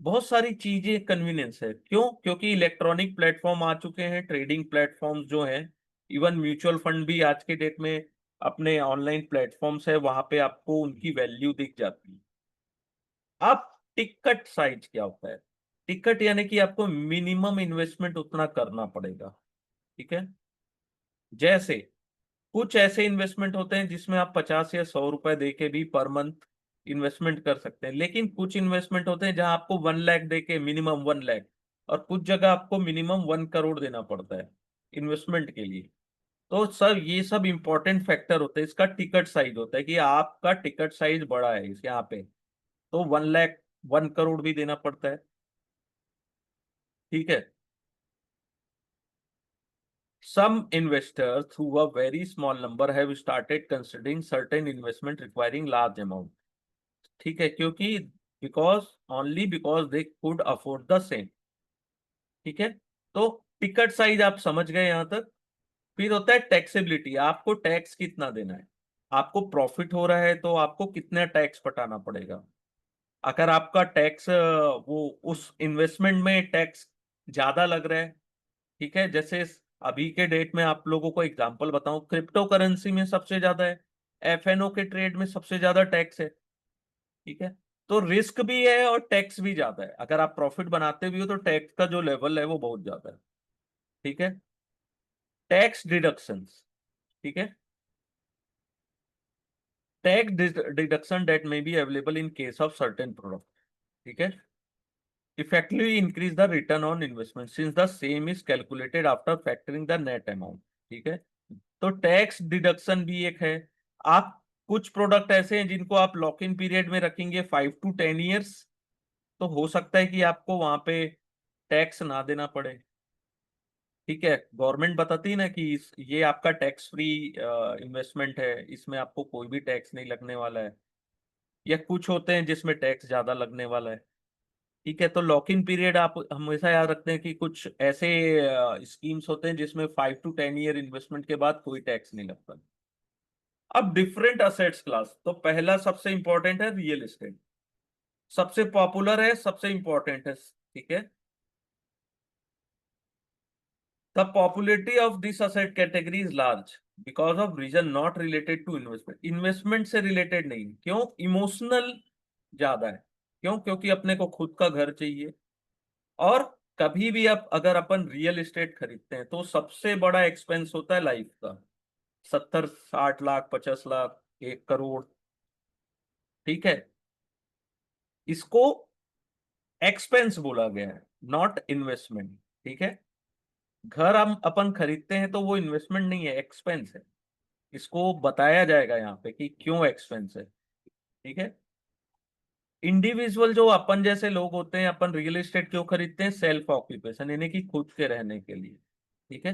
[SPEAKER 1] बहुत सारी चीजें कन्वीनियंस है। क्यों? क्योंकि इलेक्ट्रॉनिक प्लेटफॉर्म आ चुके हैं, ट्रेडिंग प्लेटफॉर्म्स जो हैं, इवन म्यूचुअल फंड भी आज के डेट में अपने ऑनलाइन प्लेटफॉर्म्स है, वहां पे आपको उनकी वैल्यू दिख जाती है। अब टिकट साइज क्या होता है? टिकट यानी कि आपको मिनिमम इन्वेस्टमेंट उतना करना पड़ेगा। ठीक है, जैसे कुछ ऐसे इन्वेस्टमेंट होते हैं जिसमें आप 50 या 100 रुपए दे के भी पर मंथ इन्वेस्टमेंट कर सकते हैं, लेकिन कुछ इन्वेस्टमेंट होते हैं जहां आपको 1 लाख दे के, मिनिमम 1 लाख, और कुछ जगह आपको मिनिमम 1 करोड़ देना पड़ता है इन्वेस्टमेंट के लिए। तो सर ये सब इंपॉर्टेंट फैक्टर होते हैं। इसका टिकट साइज होता है कि आपका टिकट साइज बड़ा है इस यहाँ पे, तो 1 लाख, 1 करोड़ भी देना पड़ता है। ठीक है, some investors through a very small number have started considering certain investment requiring large amount। ठीक है, क्योंकि because, only because they could afford the same. ठीक है, तो टिकट साइज आप समझ गए यहां तक। फिर होता है टैक्सेबिलिटी, आपको टैक्स कितना देना है। आपको प्रॉफिट हो रहा है तो आपको कितना टैक्स पटाना पड़ेगा। अगर आपका टैक्स वो उस इन्वेस्टमेंट में टैक्स ज्यादा लग रहा है, ठीक है, जैसे अभी के डेट में आप लोगों को एग्जांपल बताऊं, क्रिप्टो करेंसी में सबसे ज्यादा है, एफएनओ के ट्रेड में सबसे ज्यादा टैक्स है। ठीक है, तो रिस्क भी है और टैक्स भी ज्यादा है। अगर आप प्रॉफिट बनाते भी हो तो टैक्स का जो लेवल है वो बहुत ज्यादा है। ठीक है, टैक्स डिडक्शंस। ठीक है, टैक्स डिडक्शन डेट में be available in case of certain product. ठीक है, effectively increase the return on investment since the same is calculated after factoring the net amount। ठीक है, तो टैक्स डिडक्शन भी एक है। आप कुछ प्रोडक्ट ऐसे हैं जिनको आप लॉक इन पीरियड में रखेंगे 5 to 10 years, तो हो सकता है कि आपको वहां पे टैक्स ना देना पड़े। ठीक है, गवर्नमेंट बताती है ना कि ये आपका टैक्स फ्री इन्वेस्टमेंट है, इसमें आपको कोई भी टैक्स नहीं लगने वाला है। या कुछ होते हैं जिसमें टैक्स ज्यादा लगने वाला है। ठीक है, तो लॉक इन पीरियड आप हमेशा याद रखते हैं कि कुछ ऐसे स्कीम्स होते हैं जिसमें 5 to 10 ईयर इन्वेस्टमेंट के बाद कोई टैक्स नहीं लगता। अब डिफरेंट असेट्स क्लास, तो पहला सबसे इंपॉर्टेंट है रियल एस्टेट, सबसे पॉपुलर है, सबसे इंपॉर्टेंट है। ठीक है, the popularity of this asset category is large because of reason not related to investment. Investment से रिलेटेड नहीं, क्यों? इमोशनल ज्यादा है। क्यों? क्योंकि अपने को खुद का घर चाहिए। और कभी भी आप अगर अपन रियल एस्टेट खरीदते हैं तो सबसे बड़ा एक्सपेंस होता है लाइफ का, 70-60 लाख, 50 लाख, 1 करोड़। ठीक है, इसको एक्सपेंस बोला गया है, नॉट इन्वेस्टमेंट। ठीक है, घर हम अपन खरीदते हैं तो वो इन्वेस्टमेंट नहीं है, एक्सपेंस है। इसको बताया जाएगा यहाँ पे कि क्यों एक्सपेंस है। ठीक है, इंडिविजुअल जो अपन जैसे लोग होते हैं, अपन रियल एस्टेट क्यों खरीदते हैं? सेल्फ ऑक्यूपेशन, यानी कि खुद के रहने के लिए। ठीक है,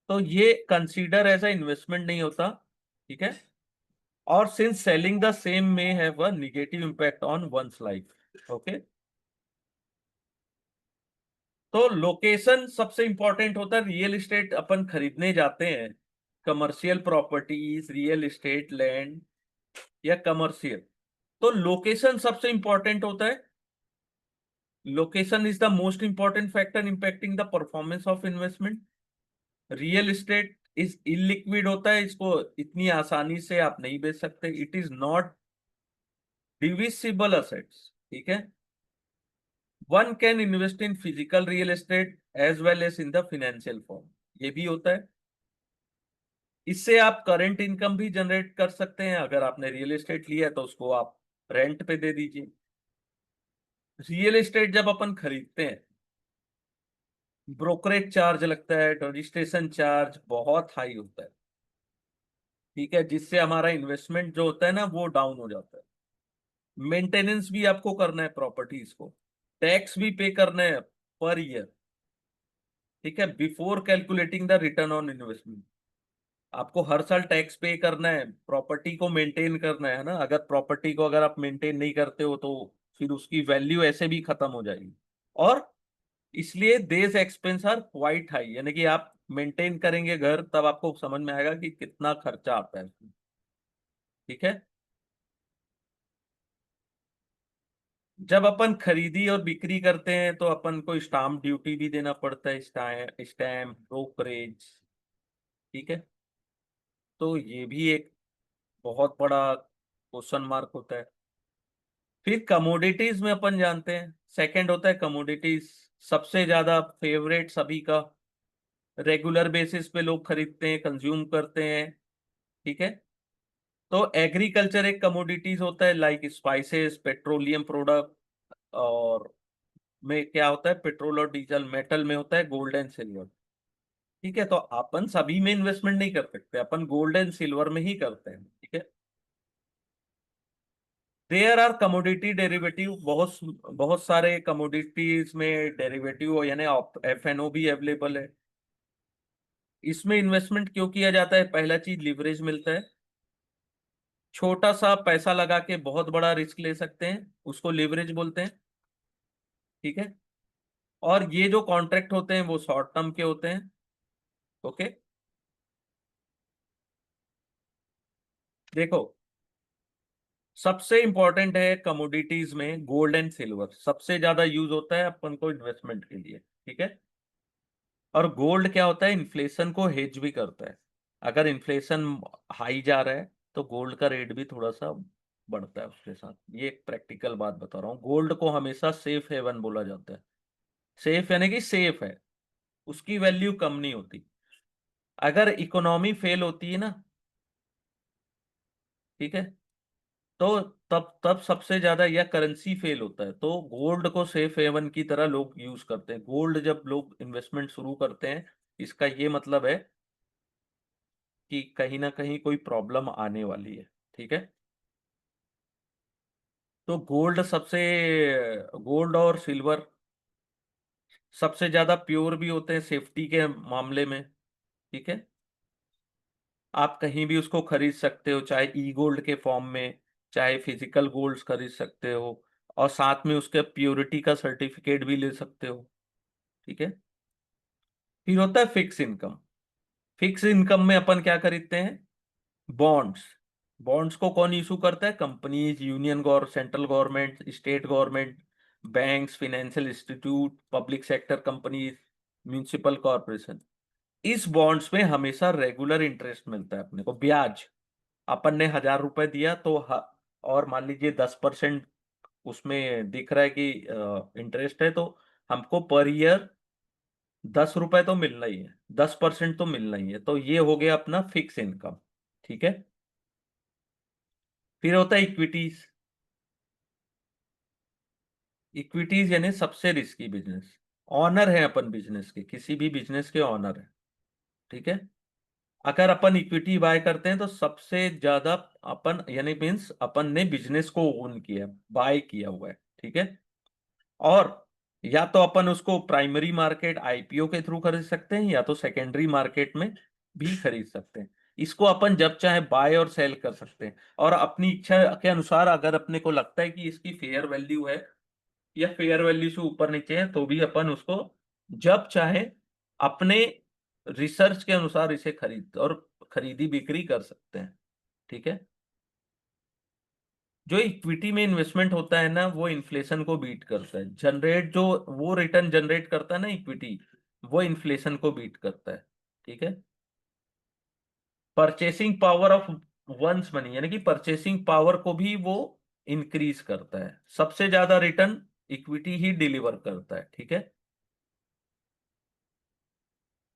[SPEAKER 1] तो ये कंसीडर एज अ इन्वेस्टमेंट नहीं होता। ठीक है, और since selling the same may have a negative impact on one's life. Okay, तो लोकेशन सबसे इंपॉर्टेंट होता है। रियल एस्टेट अपन खरीदने जाते हैं, commercial properties, real estate, land या कमर्शियल, तो लोकेशन सबसे इंपॉर्टेंट होता है। Location is the most important factor impacting the performance of investment. Real estate is illiquid होता है, इसको इतनी आसानी से आप नहीं बेच सकते। It is not divisible assets, ठीक है। One can invest in physical real estate as well as in the financial form, ये भी होता है। इससे आप करंट इनकम भी जनरेट कर सकते हैं। अगर आपने रियल एस्टेट लिया है तो उसको आप रेंट पे दे दीजिए। रियल एस्टेट जब अपन खरीदते हैं, ब्रोकरेज चार्ज लगता है, रजिस्ट्रेशन चार्ज बहुत हाई होता है, ठीक है, जिससे हमारा इन्वेस्टमेंट जो होता है ना वो डाउन हो जाता है। मेंटेनेंस भी आपको करना है प्रॉपर्टीज को, टैक्स भी पे करना है पर ईयर, ठीक है, before calculating the return on investment. आपको हर साल टैक्स पे करना है, प्रॉपर्टी को मेंटेन करना है ना। अगर प्रॉपर्टी को अगर आप मेंटेन नहीं करते हो तो फिर उसकी वैल्यू ऐसे भी खत्म हो जाएगी। और इसलिए देस एक्सपेंस आर क्वाइट हाई, यानी कि आप मेंटेन करेंगे घर तब आपको समझ में आएगा कि कितना खर्चा आता है इसमें, ठीक है। जब अपन खरीदी और बिक्री करते हैं तो अपन को स्टाम्प ड्यूटी भी देना पड़ता है, स्टैम्प, ब्रोकरेज, ठीक है। तो ये भी एक बहुत बड़ा क्वेश्चन मार्क होता है। फिर कमोडिटीज में अपन जानते हैं, सेकंड होता है कमोडिटीज, सबसे ज्यादा फेवरेट सभी का, रेगुलर बेसिस पे लोग खरीदते हैं, कंज्यूम करते हैं, ठीक है। तो एग्रीकल्चर एक कमोडिटीज होता है, लाइक स्पाइसेस, पेट्रोलियम प्रोडक्ट, और में क्या होता है, पेट्रोल और डीजल। मेटल में होता है गोल्ड एंड सिल्वर, ठीक है। तो अपन सभी में इन्वेस्टमेंट नहीं कर सकते, अपन गोल्ड एंड सिल्वर में ही करते हैं, ठीक है। देयर आर कमोडिटी डेरिवेटिव, बहुत बहुत सारे कमोडिटीज में डेरिवेटिव यानी एफएनओ भी अवेलेबल है। इसमें इन्वेस्टमेंट क्यों किया जाता है? पहला चीज लिवरेज मिलता है, छोटा सा पैसा लगा के बहुत बड़ा रिस्क ले सकते हैं, उसको लिवरेज बोलते हैं, ठीक है। और ये जो कॉन्ट्रैक्ट होते हैं वो शॉर्ट टर्म के होते हैं, ओके। देखो, सबसे इंपॉर्टेंट है कमोडिटीज में गोल्ड एंड सिल्वर, सबसे ज्यादा यूज होता है अपन को इन्वेस्टमेंट के लिए, ठीक है। और गोल्ड क्या होता है, इन्फ्लेशन को हेज भी करता है। अगर इन्फ्लेशन हाई जा रहा है तो गोल्ड का रेट भी थोड़ा सा बढ़ता है उसके साथ। ये एक प्रैक्टिकल बात बता रहा हूँ, गोल्ड को हमेशा सेफ हेवन बोला जाता है। सेफ यानी कि सेफ है, उसकी वैल्यू कम नहीं होती। अगर इकोनॉमी फेल होती है ना, ठीक है, तो तब तब सबसे ज्यादा, या करेंसी फेल होता है, तो गोल्ड को सेफ हेवन की तरह लोग यूज करते हैं। गोल्ड जब लोग इन्वेस्टमेंट शुरू करते हैं, इसका ये मतलब है कि कहीं ना कहीं कोई प्रॉब्लम आने वाली है, ठीक है। तो गोल्ड और सिल्वर सबसे ज्यादा प्योर भी होते हैं सेफ्टी के मामले में, ठीक है। आप कहीं भी उसको खरीद सकते हो, चाहे ई गोल्ड के फॉर्म में, चाहे फिजिकल गोल्ड खरीद सकते हो, और साथ में उसके प्योरिटी का सर्टिफिकेट भी ले सकते हो, ठीक है। फिर होता है फिक्स इनकम। फिक्स इनकम में अपन क्या खरीदते हैं? बॉन्ड्स। बॉन्ड्स को कौन इशू करता है? Companies, union central government, state government, banks, financial institute, public sector companies, municipal corporation. इस बॉन्ड्स में हमेशा रेगुलर इंटरेस्ट मिलता है अपने को, ब्याज। अपन ने 1,000 रुपए दिया तो और मान लीजिए 10% उसमें दिख रहा है कि इंटरेस्ट है, तो हमको पर ईयर 10 रुपए तो मिलना ही है, 10% तो मिलना ही है। तो ये हो गया अपना फिक्स इनकम, ठीक है। फिर होता है इक्विटीज। इक्विटीज यानी सबसे रिस्की बिजनेस। ऑनर है अपन बिजनेस के, किसी भी बिजनेस के ऑनर है, ठीक है। अगर अपन इक्विटी बाय करते हैं तो सबसे ज्यादा अपन, यानी मीन्स अपन ने बिजनेस को ओन किया, बाय किया हुआ है, ठीक है। और या तो अपन उसको प्राइमरी मार्केट आईपीओ के थ्रू खरीद सकते हैं, या तो सेकेंडरी मार्केट में भी खरीद सकते हैं। इसको अपन जब चाहे बाय और सेल कर सकते हैं, और अपनी इच्छा के अनुसार अगर अपने को लगता है कि इसकी फेयर वैल्यू है या फेयर वैल्यू से ऊपर नीचे है तो भी अपन उसको जब चाहे अपने रिसर्च के अनुसार इसे खरीद और खरीदी बिक्री कर सकते हैं। ठीक है। जो इक्विटी में इन्वेस्टमेंट होता है ना, वो इन्फ्लेशन को बीट करता है, जनरेट जो वो रिटर्न जनरेट करता है ना इक्विटी, वो इन्फ्लेशन को बीट करता है। ठीक है। Purchasing power of one's money, यानी कि परचेसिंग पावर को भी वो इंक्रीज करता है। सबसे ज्यादा रिटर्न इक्विटी ही डिलीवर करता है। ठीक है।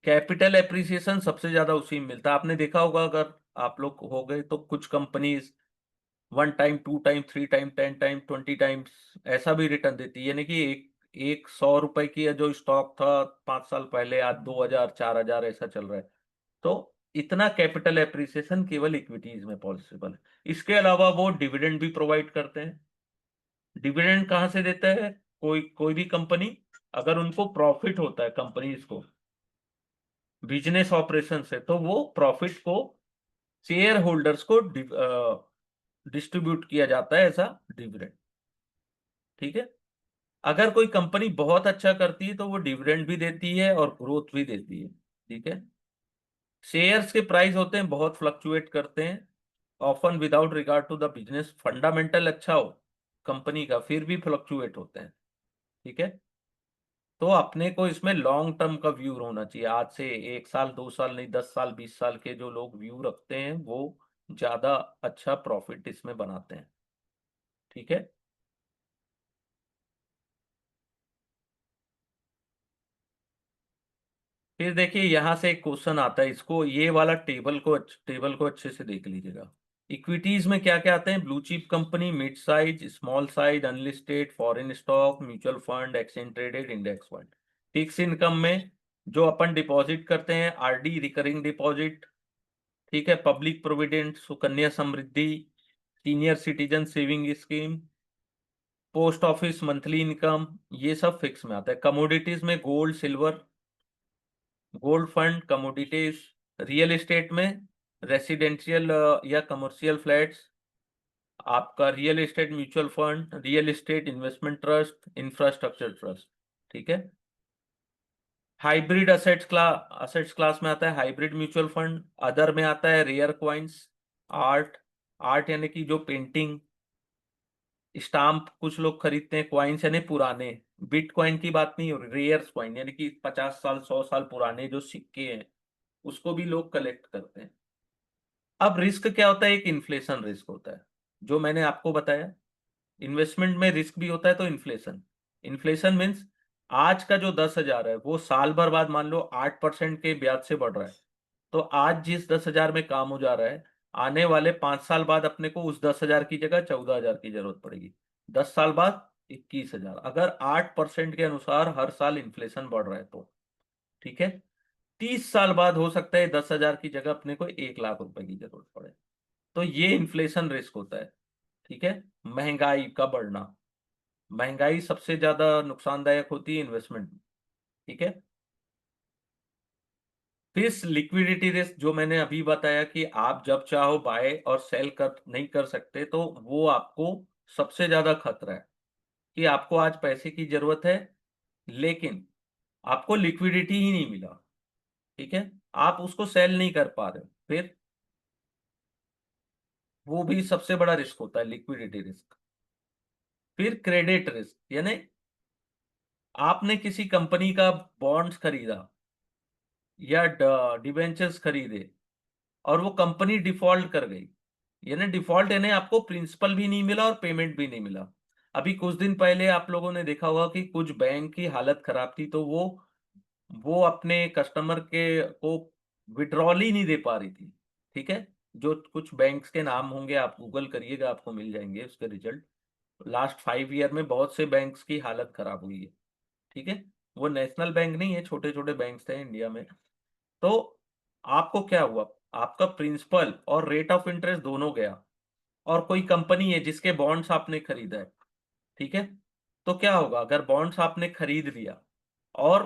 [SPEAKER 1] कैपिटल एप्रिसिएशन सबसे ज्यादा उसी में मिलता है। आपने देखा होगा, अगर आप लोग हो गए तो कुछ companies 1 time, 2 time, 3 time, 10 time, 20 times ऐसा भी रिटर्न देती है। यानी कि एक एक 100 रुपए की जो स्टॉक था 5 साल पहले, आज 2,000, 4,000 ऐसा चल रहा है। तो इतना कैपिटल एप्रिसिएशन केवल इक्विटीज में पॉसिबल है। इसके अलावा वो डिविडेंड भी प्रोवाइड करते हैं। डिविडेंड कहाँ से देता है? कोई कोई भी कंपनी, अगर उनको प्रॉफिट होता है कंपनीज को बिजनेस ऑपरेशन से, तो वो प्रॉफिट को शेयर होल्डर्स को डिस्ट्रीब्यूट किया जाता है ऐसा डिविडेंड। ठीक है। अगर कोई कंपनी बहुत अच्छा करती है तो वो डिविडेंड भी देती है और ग्रोथ भी देती है। ठीक है। शेयर्स के प्राइस होते हैं बहुत फ्लक्चुएट करते हैं, often without regard to the business. Fundamental अच्छा हो कंपनी का फिर भी फ्लक्चुएट होते हैं। ठीक है। तो अपने को इसमें लॉन्ग टर्म का व्यू होना चाहिए। आज से 1 साल 2 साल नहीं, 10 साल 20 साल के जो लोग व्यू रखते हैं वो ज्यादा अच्छा प्रॉफिट इसमें बनाते हैं। ठीक है। फिर देखिए यहां से एक क्वेश्चन आता है, इसको ये वाला टेबल को अच्छे से देख लीजिएगा। इक्विटीज में क्या क्या आते हैं? Blue chip company, mid size, small size, unlisted, foreign stock, mutual fund, exchange traded, index fund. Fix income में जो अपन डिपॉजिट करते हैं, आरडी, रिकरिंग डिपॉजिट। ठीक है। Public provident, Sukanya Samriddhi, senior citizen saving scheme, post office monthly income, ये सब fix में आता है। कमोडिटीज में gold silver, gold fund, commodities. Real estate में रेसिडेंशियल या कमर्शियल फ्लैट्स, आपका real estate mutual fund, real estate investment trust, infrastructure trust. ठीक है। हाइब्रिड असेट्स क्लास में आता है हाइब्रिड म्यूचुअल फंड। अदर में आता है रेयर क्वाइंस, आर्ट। आर्ट यानी कि जो पेंटिंग, स्टाम्प कुछ लोग खरीदते हैं, क्वाइंस यानी पुराने। बिटकॉइन की बात नहीं हो रही, रेयर क्वाइन यानी कि 50 साल 100 साल पुराने जो सिक्के हैं उसको भी लोग कलेक्ट करते हैं। अब रिस्क क्या होता है? एक इन्फ्लेशन रिस्क होता है जो मैंने आपको बताया। इन्वेस्टमेंट में रिस्क भी होता है, तो इन्फ्लेशन। इन्फ्लेशन मीन्स आज का जो 10,000 है वो साल भर बाद मान लो 8% के ब्याज से बढ़ रहा है। तो आज जिस 10,000 में काम हो जा रहा है, आने वाले 5 साल बाद अपने को उस 10,000 की जगह 14,000 की जरूरत पड़ेगी। 10 साल बाद 21,000, अगर 8% के अनुसार हर साल इन्फ्लेशन बढ़ रहा है तो। ठीक है। 30 साल बाद हो सकता है 10,000 की जगह अपने को 1 लाख रुपए की जरूरत पड़े। तो ये इन्फ्लेशन रिस्क होता है। ठीक है। महंगाई का बढ़ना, महंगाई सबसे ज्यादा नुकसानदायक होती है इन्वेस्टमेंट में। ठीक है। फिर लिक्विडिटी रिस्क जो मैंने अभी बताया कि आप जब चाहो बाय और सेल कर नहीं कर सकते, तो वो आपको सबसे ज्यादा खतरा है कि आपको आज पैसे की जरूरत है लेकिन आपको लिक्विडिटी ही नहीं मिला। ठीक है। आप उसको सेल नहीं कर पा रहे हो, फिर वो भी सबसे बड़ा रिस्क होता है, लिक्विडिटी रिस्क। फिर क्रेडिट रिस्क, यानी आपने किसी कंपनी का बॉन्ड्स खरीदा या डिबेंचर्स खरीदे और वो कंपनी डिफॉल्ट कर गई। यानी डिफॉल्ट यानी आपको प्रिंसिपल भी नहीं मिला और पेमेंट भी नहीं मिला। अभी कुछ दिन पहले आप लोगों ने देखा होगा कि कुछ बैंक की हालत खराब थी, तो वो अपने कस्टमर के को विड्रॉल ही नहीं दे पा रही थी। ठीक है। जो कुछ बैंक्स के नाम होंगे आप गूगल करिएगा, आपको मिल जाएंगे उसके रिजल्ट। लास्ट 5 ईयर में बहुत से बैंक्स की हालत खराब हुई है। ठीक है। वो नेशनल बैंक नहीं है, छोटे छोटे बैंक्स थे इंडिया में। तो आपको क्या हुआ? आपका प्रिंसिपल और रेट ऑफ इंटरेस्ट दोनों गया, और कोई कंपनी है जिसके बॉन्ड्स आपने खरीदा है। ठीक है। तो क्या होगा अगर बॉन्ड्स आपने खरीद लिया और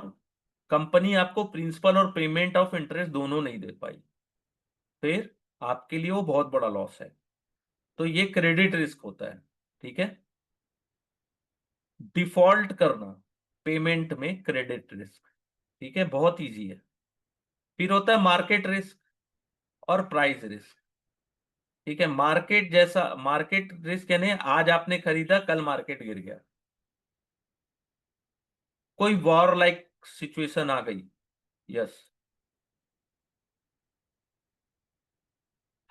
[SPEAKER 1] कंपनी आपको प्रिंसिपल और पेमेंट ऑफ इंटरेस्ट दोनों नहीं दे पाई? फिर आपके लिए वो बहुत बड़ा लॉस है। तो ये क्रेडिट रिस्क होता है। ठीक है, डिफॉल्ट करना पेमेंट में क्रेडिट रिस्क। ठीक है, बहुत इजी है। फिर होता है मार्केट रिस्क और प्राइस रिस्क। ठीक है, मार्केट जैसा, मार्केट रिस्क यानी आज आपने खरीदा, कल मार्केट गिर गया, कोई वॉर लाइक सिचुएशन आ गई। यस।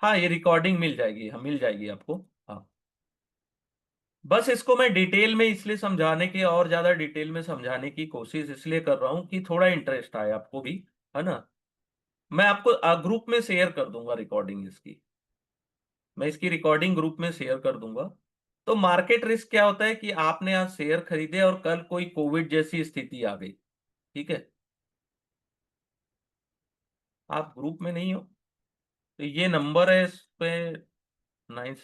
[SPEAKER 1] हाँ, ये रिकॉर्डिंग मिल जाएगी, हाँ मिल जाएगी आपको। हाँ, बस इसको मैं डिटेल में इसलिए समझाने की, और ज्यादा डिटेल में समझाने की कोशिश इसलिए कर रहा हूं कि थोड़ा इंटरेस्ट आए आपको भी, है ना। मैं आपको ग्रुप में शेयर कर दूंगा रिकॉर्डिंग इसकी, मैं इसकी रिकॉर्डिंग ग्रुप में शेयर कर दूंगा। तो मार्केट रिस्क क्या होता है कि आपने आज शेयर खरीदे और कल कोई कोविड जैसी स्थिति आ गई। ठीक है, आप ग्रुप में नहीं हो, तो ये नंबर है इस पे, नाइस।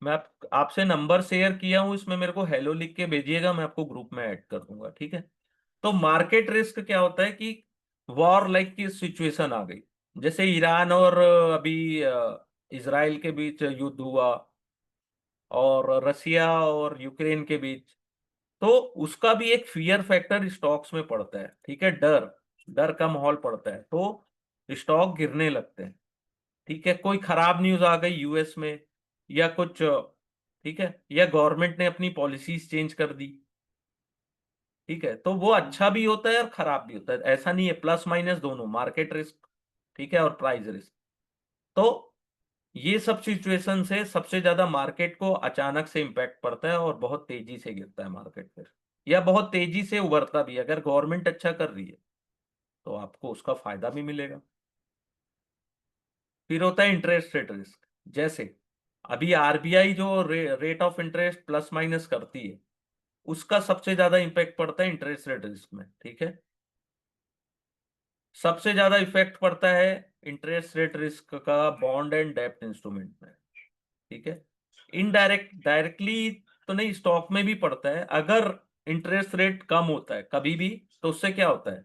[SPEAKER 1] मैं आपसे नंबर शेयर किया हूं, इसमें मेरे को हेलो लिख के भेजिएगा, मैं आपको ग्रुप में ऐड कर दूंगा। ठीक है। तो मार्केट रिस्क क्या होता है कि वॉर लाइक की सिचुएशन आ गई, जैसे ईरान और अभी इसराइल के बीच युद्ध हुआ, और रसिया और यूक्रेन के बीच। तो उसका भी एक फियर फैक्टर स्टॉक्स में पड़ता है। ठीक है, डर, डर का माहौल पड़ता है, तो स्टॉक गिरने लगते हैं। ठीक है, कोई खराब न्यूज आ गई यूएस में, या कुछ, ठीक है, या गवर्नमेंट ने अपनी पॉलिसीज चेंज कर दी। ठीक है, तो वो अच्छा भी होता है और खराब भी होता है, ऐसा नहीं है, प्लस माइनस दोनों, मार्केट रिस्क, ठीक है, और प्राइस रिस्क। तो ये सब सिचुएशन से सबसे ज्यादा मार्केट को अचानक से इंपैक्ट पड़ता है और बहुत तेजी से गिरता है मार्केट फिर, या बहुत तेजी से उभरता भी है। अगर गवर्नमेंट अच्छा कर रही है तो आपको उसका फायदा भी मिलेगा। फिर होता है इंटरेस्ट रेट रिस्क। जैसे अभी आरबीआई जो rate of interest plus minus करती है, उसका सबसे ज्यादा इंपैक्ट पड़ता है इंटरेस्ट रेट रिस्क में। ठीक है, सबसे ज्यादा इफेक्ट पड़ता है इंटरेस्ट रेट रिस्क का बॉन्ड एंड डेब्ट इंस्ट्रूमेंट में। ठीक है, इनडायरेक्ट, डायरेक्टली तो नहीं, स्टॉक में भी पड़ता है। अगर इंटरेस्ट रेट कम होता है कभी भी, तो उससे क्या होता है,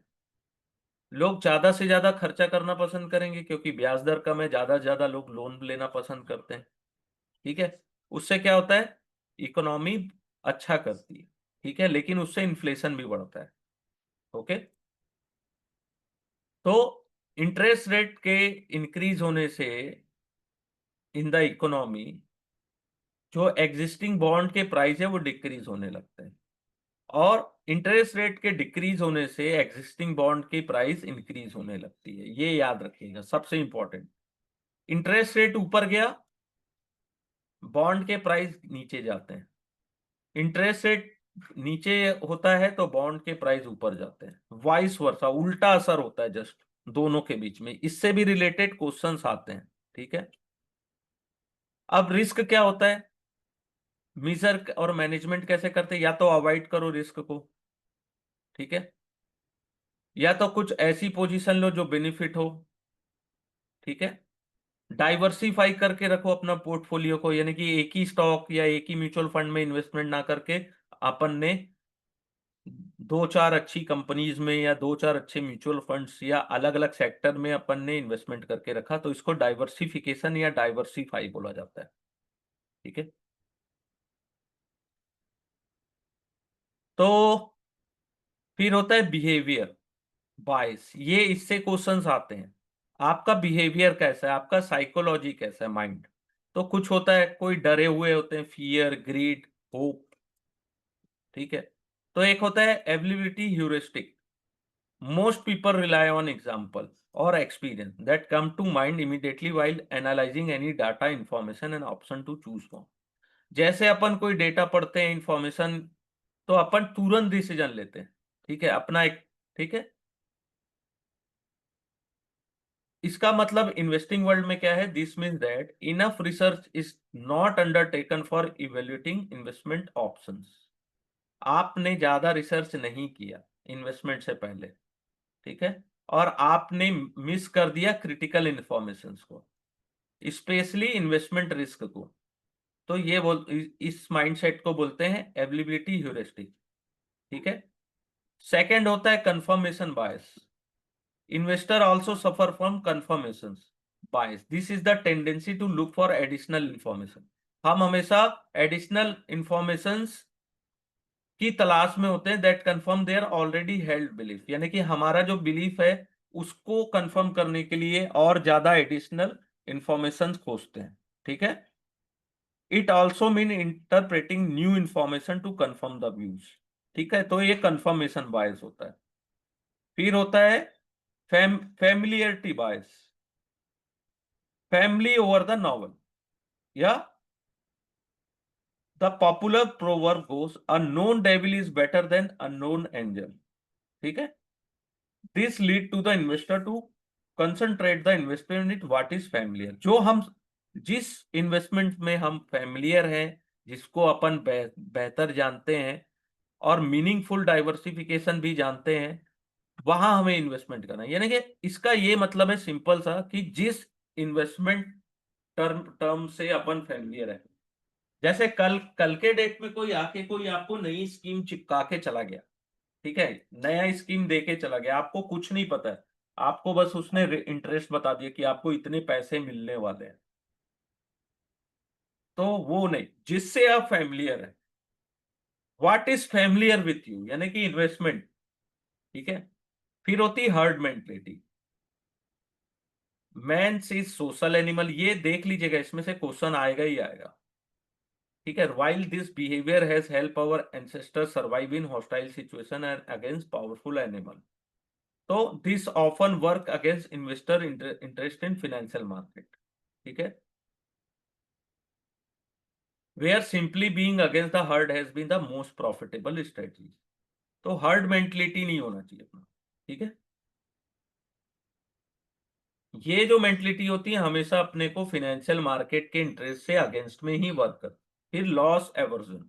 [SPEAKER 1] लोग ज्यादा से ज्यादा खर्चा करना पसंद करेंगे, क्योंकि ब्याज दर कम है, ज्यादा से ज्यादा लोग लोन लेना पसंद करते हैं। ठीक है, उससे क्या होता है, इकोनॉमी अच्छा करती है। ठीक है, लेकिन उससे इन्फ्लेशन भी बढ़ता है। ओके, तो इंटरेस्ट रेट के इंक्रीज होने से इन द इकोनॉमी, जो एग्जिस्टिंग बॉन्ड के प्राइस है वो डिक्रीज होने लगते हैं, और इंटरेस्ट रेट के डिक्रीज होने से एग्जिस्टिंग बॉन्ड की प्राइस इंक्रीज होने लगती है। ये याद रखिएगा, सबसे इंपॉर्टेंट। इंटरेस्ट रेट ऊपर गया, बॉन्ड के प्राइस नीचे जाते हैं। इंटरेस्ट रेट नीचे होता है तो बॉन्ड के प्राइस ऊपर जाते हैं, वाइस वर्सा, उल्टा असर होता है जस्ट दोनों के बीच में। इससे भी रिलेटेड क्वेश्चंस आते हैं। ठीक है, अब रिस्क क्या होता है, मेजर और मैनेजमेंट कैसे करते हैं, या तो अवॉइड करो रिस्क को। ठीक है, या तो कुछ ऐसी पोजीशन लो जो बेनिफिट हो। ठीक है, डाइवर्सिफाई करके रखो अपना पोर्टफोलियो को, यानी कि एक ही स्टॉक या एक ही म्यूचुअल फंड में इन्वेस्टमेंट ना करके अपन ने दो चार अच्छी कंपनीज में या दो चार अच्छे म्यूचुअल फंड्स या अलग अलग सेक्टर में अपन ने इन्वेस्टमेंट करके रखा, तो इसको डाइवर्सिफिकेशन या डाइवर्सिफाई बोला जाता है। ठीक है, तो फिर होता है बिहेवियर बायस। ये इससे क्वेश्चंस आते हैं, आपका बिहेवियर कैसा है, आपका साइकोलॉजी कैसा है, माइंड। तो कुछ होता है, कोई डरे हुए होते हैं, फियर, ग्रीड, होप। ठीक है, तो एक होता है ability heuristic. Most people rely on example और experience that come to mind immediately while analyzing any data, information and option to choose from. जैसे अपन कोई डेटा पढ़ते हैं, इंफॉर्मेशन, तो अपन तुरंत डिसीजन लेते हैं। ठीक है, अपना एक, ठीक है, इसका मतलब इन्वेस्टिंग वर्ल्ड में क्या है, this means that enough research is not undertaken for evaluating investment options. आपने ज्यादा रिसर्च नहीं किया इन्वेस्टमेंट से पहले। ठीक है, और आपने मिस कर दिया क्रिटिकल इंफॉर्मेशन को, स्पेशली इन्वेस्टमेंट रिस्क को। तो ये बोल, इस माइंडसेट को बोलते हैं एबिलिटी ह्यूरिस्टिक। ठीक है, सेकंड होता है confirmation bias. Investor also suffer from confirmations. Bias, this is the tendency to look for additional information. हम हमेशा एडिशनल इंफॉर्मेशंस की तलाश में होते हैं that confirm their already held belief, यानी कि हमारा जो बिलीफ है उसको कंफर्म करने के लिए और ज्यादा एडिशनल इंफॉर्मेशन खोजते हैं। ठीक है। It also mean interpreting new information to confirm the views. ठीक है, तो ये कंफर्मेशन बायस होता है। फिर होता है familiarity bias, family over the novel, या the popular proverb goes a known devil is better than a known angel. ठीक है। This lead to the investor to concentrate the investment it what is familiar. जो हम जिस investment में हम familiar हैं, जिसको अपन बेहतर जानते हैं और मीनिंगफुल डाइवर्सिफिकेशन भी जानते हैं, वहां हमें इन्वेस्टमेंट करना है। यानी कि इसका ये मतलब है सिंपल सा कि जिस इन्वेस्टमेंट टर्म से अपन फैमिलियर है। जैसे कल कल के डेट में कोई आके कोई आपको नई स्कीम चिपका के चला गया, ठीक है, नया स्कीम दे के चला गया, आपको कुछ नहीं पता है, आपको बस उसने इंटरेस्ट बता दिया कि आपको इतने पैसे मिलने वाले हैं, तो वो नहीं। जिससे आप फैमिलियर है, what is familiar with you, यानी कि इन्वेस्टमेंट। ठीक है। फिर होती heard mentality, man is social animal. ये देख लीजिएगा, इसमें से क्वेश्चन आएगा ही आएगा। ठीक है। While this behaviour has help our ancestor survive in hostile situation and against powerful animal, तो this often work against investor interest in financial market. ठीक है। Where simply being against the herd has been the most profitable strategy. तो herd mentality नहीं होना चाहिए अपना। ठीक है। ये जो मेंटलिटी होती है हमेशा अपने को फाइनेंशियल मार्केट के इंटरेस्ट से अगेंस्ट में ही वर्क कर। फिर loss aversion,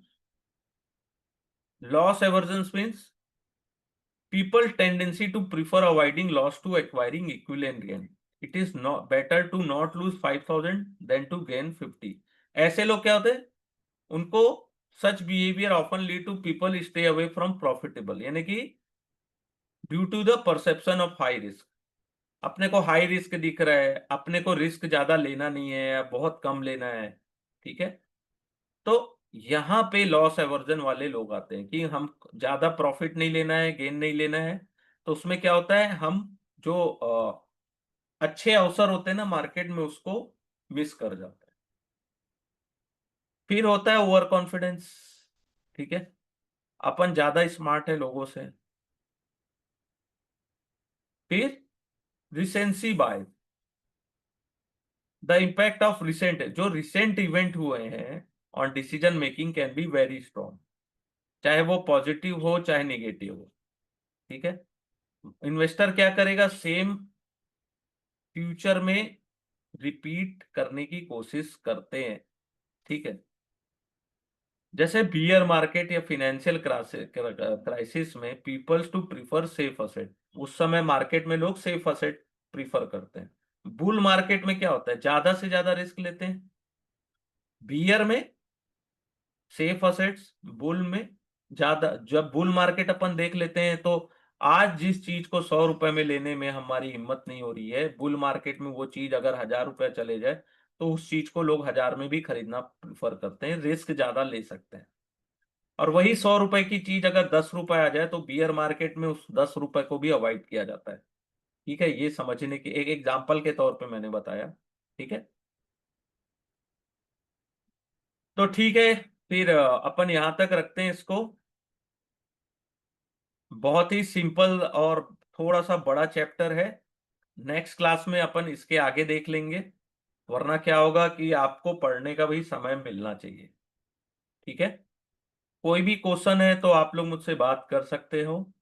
[SPEAKER 1] loss aversion means people tendency to prefer avoiding loss to acquiring equivalent gain. It is not better to not lose 5,000 than to gain 50। ऐसे लोग क्या होते हैं, उनको such behavior often lead to people stay away from profitable, यानी कि due to the perception of high risk. अपने को हाई रिस्क दिख रहा है, अपने को रिस्क ज्यादा लेना नहीं है या बहुत कम लेना है। ठीक है। तो यहाँ पे लॉस एवर्जन वाले लोग आते हैं कि हम ज्यादा प्रॉफिट नहीं लेना है, गेन नहीं लेना है। तो उसमें क्या होता है, हम जो अच्छे अवसर होते हैं ना मार्केट में, उसको मिस कर जाते हैं। फिर होता है ओवर कॉन्फिडेंस। ठीक है। अपन ज्यादा स्मार्ट है लोगों से। फिर recency bias, the impact of recent, जो रिसेंट इवेंट हुए हैं on decision making can be very strong, चाहे वो पॉजिटिव हो चाहे निगेटिव हो। ठीक है। इन्वेस्टर क्या करेगा, सेम फ्यूचर में रिपीट करने की कोशिश करते हैं। ठीक है। जैसे बियर मार्केट या फाइनेंशियल क्राइसिस में peoples to prefer safe asset, उस समय मार्केट में लोग सेफ असेट प्रीफर करते हैं। बुल मार्केट में क्या होता है, ज्यादा से ज्यादा रिस्क लेते हैं। बियर में सेफ असेट्स, बुल में ज्यादा। जब बुल मार्केट अपन देख लेते हैं तो आज जिस चीज को 100 रुपए में लेने में हमारी हिम्मत नहीं हो रही है, बुल मार्केट में वो चीज अगर 1000 रुपया चले जाए तो उस चीज को लोग 1000 में भी खरीदना प्रेफर करते हैं, रिस्क ज्यादा ले सकते हैं। और वही 100 रुपए की चीज अगर 10 रुपए आ जाए तो बियर मार्केट में उस 10 रुपए को भी अवॉइड किया जाता है। ठीक है। ये समझने की एक एग्जाम्पल के तौर पे मैंने बताया। ठीक है। तो ठीक है, फिर अपन यहां तक रखते हैं इसको। बहुत ही सिंपल और थोड़ा सा बड़ा चैप्टर है। नेक्स्ट क्लास में अपन इसके आगे देख लेंगे, वरना क्या होगा कि आपको पढ़ने का भी समय मिलना चाहिए। ठीक है। कोई भी क्वेश्चन है तो आप लोग मुझसे बात कर सकते हो।